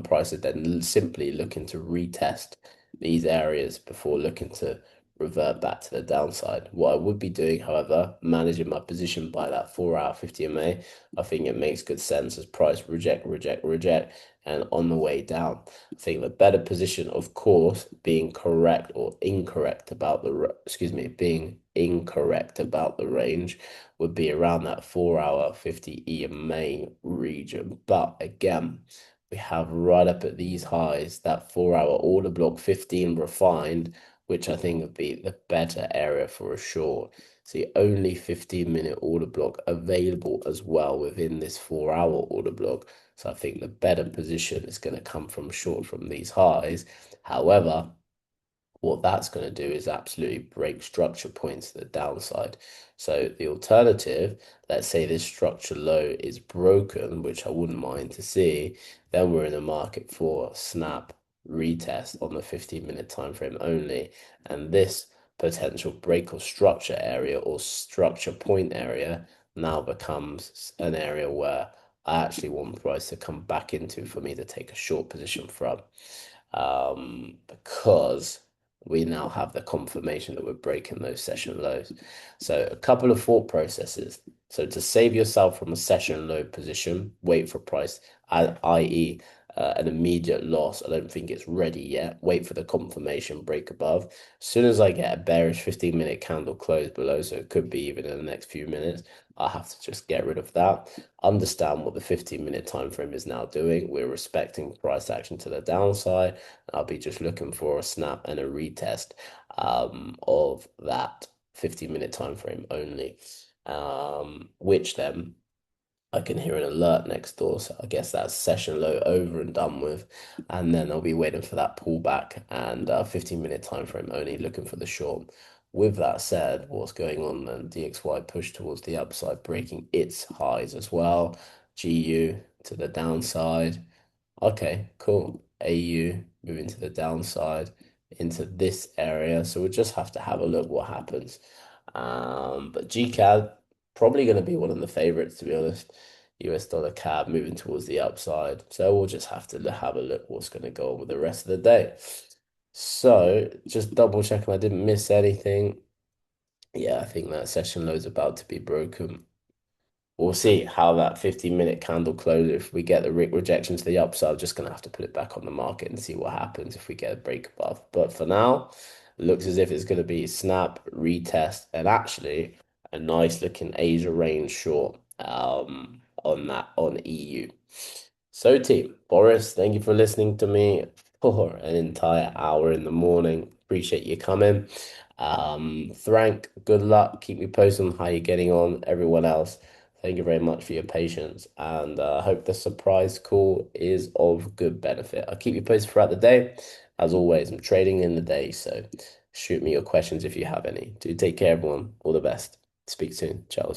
price is then simply looking to retest these areas before looking to revert back to the downside. What I would be doing, however, managing my position by that 4 hour 50 MA, I think it makes good sense as price reject, reject, reject, and on the way down. I think the better position, of course, being correct or incorrect about the, excuse me, being incorrect about the range would be around that 4 hour 50 EMA region. But again, we have right up at these highs, that 4 hour order block 15 refined, which I think would be the better area for a short. It's the only 15-minute order block available as well within this 4 hour order block. So I think the better position is going to come from short from these highs. However, what that's going to do is absolutely break structure points to the downside. So the alternative, let's say this structure low is broken, which I wouldn't mind to see, then we're in the market for snap retest on the 15-minute time frame only. And this potential break of structure area or structure point area now becomes an area where I actually want price to come back into for me to take a short position from. Because we now have the confirmation that we're breaking those session lows. So a couple of thought processes. So to save yourself from a session low position, wait for price, i.e. An immediate loss. I don't think it's ready yet. Wait for the confirmation break above. As soon as I get a bearish 15-minute candle close below, so it could be even in the next few minutes, I have to just get rid of that. Understand what the 15-minute time frame is now doing. We're respecting price action to the downside. I'll be just looking for a snap and a retest of that 15-minute time frame only, which then I can hear an alert next door. So I guess that's session low over and done with. And then I'll be waiting for that pullback and 15-minute time frame only, looking for the short. With that said, what's going on then? DXY push towards the upside, breaking its highs as well. GU to the downside. Okay, cool. AU moving to the downside into this area. So we'll just have to have a look what happens. But GCAD probably going to be one of the favorites, to be honest. US dollar CAD moving towards the upside. So we'll just have to have a look what's going to go on with the rest of the day. So just double checking I didn't miss anything. Yeah, I think that session low is about to be broken. We'll see how that 15-minute candle closes. If we get the rejection to the upside, I'm just going to have to put it back on the market and see what happens if we get a break above. But for now, it looks as if it's going to be snap, retest, and actually a nice looking Asia range short on EU. So, team, Boris, thank you for listening to me for an entire hour in the morning. Appreciate you coming. Frank, good luck. Keep me posted on how you're getting on. Everyone else, thank you very much for your patience, and I hope the surprise call is of good benefit. I'll keep you posted throughout the day. As always, I'm trading in the day, so shoot me your questions if you have any. Do take care, everyone. All the best. Speak soon. Ciao.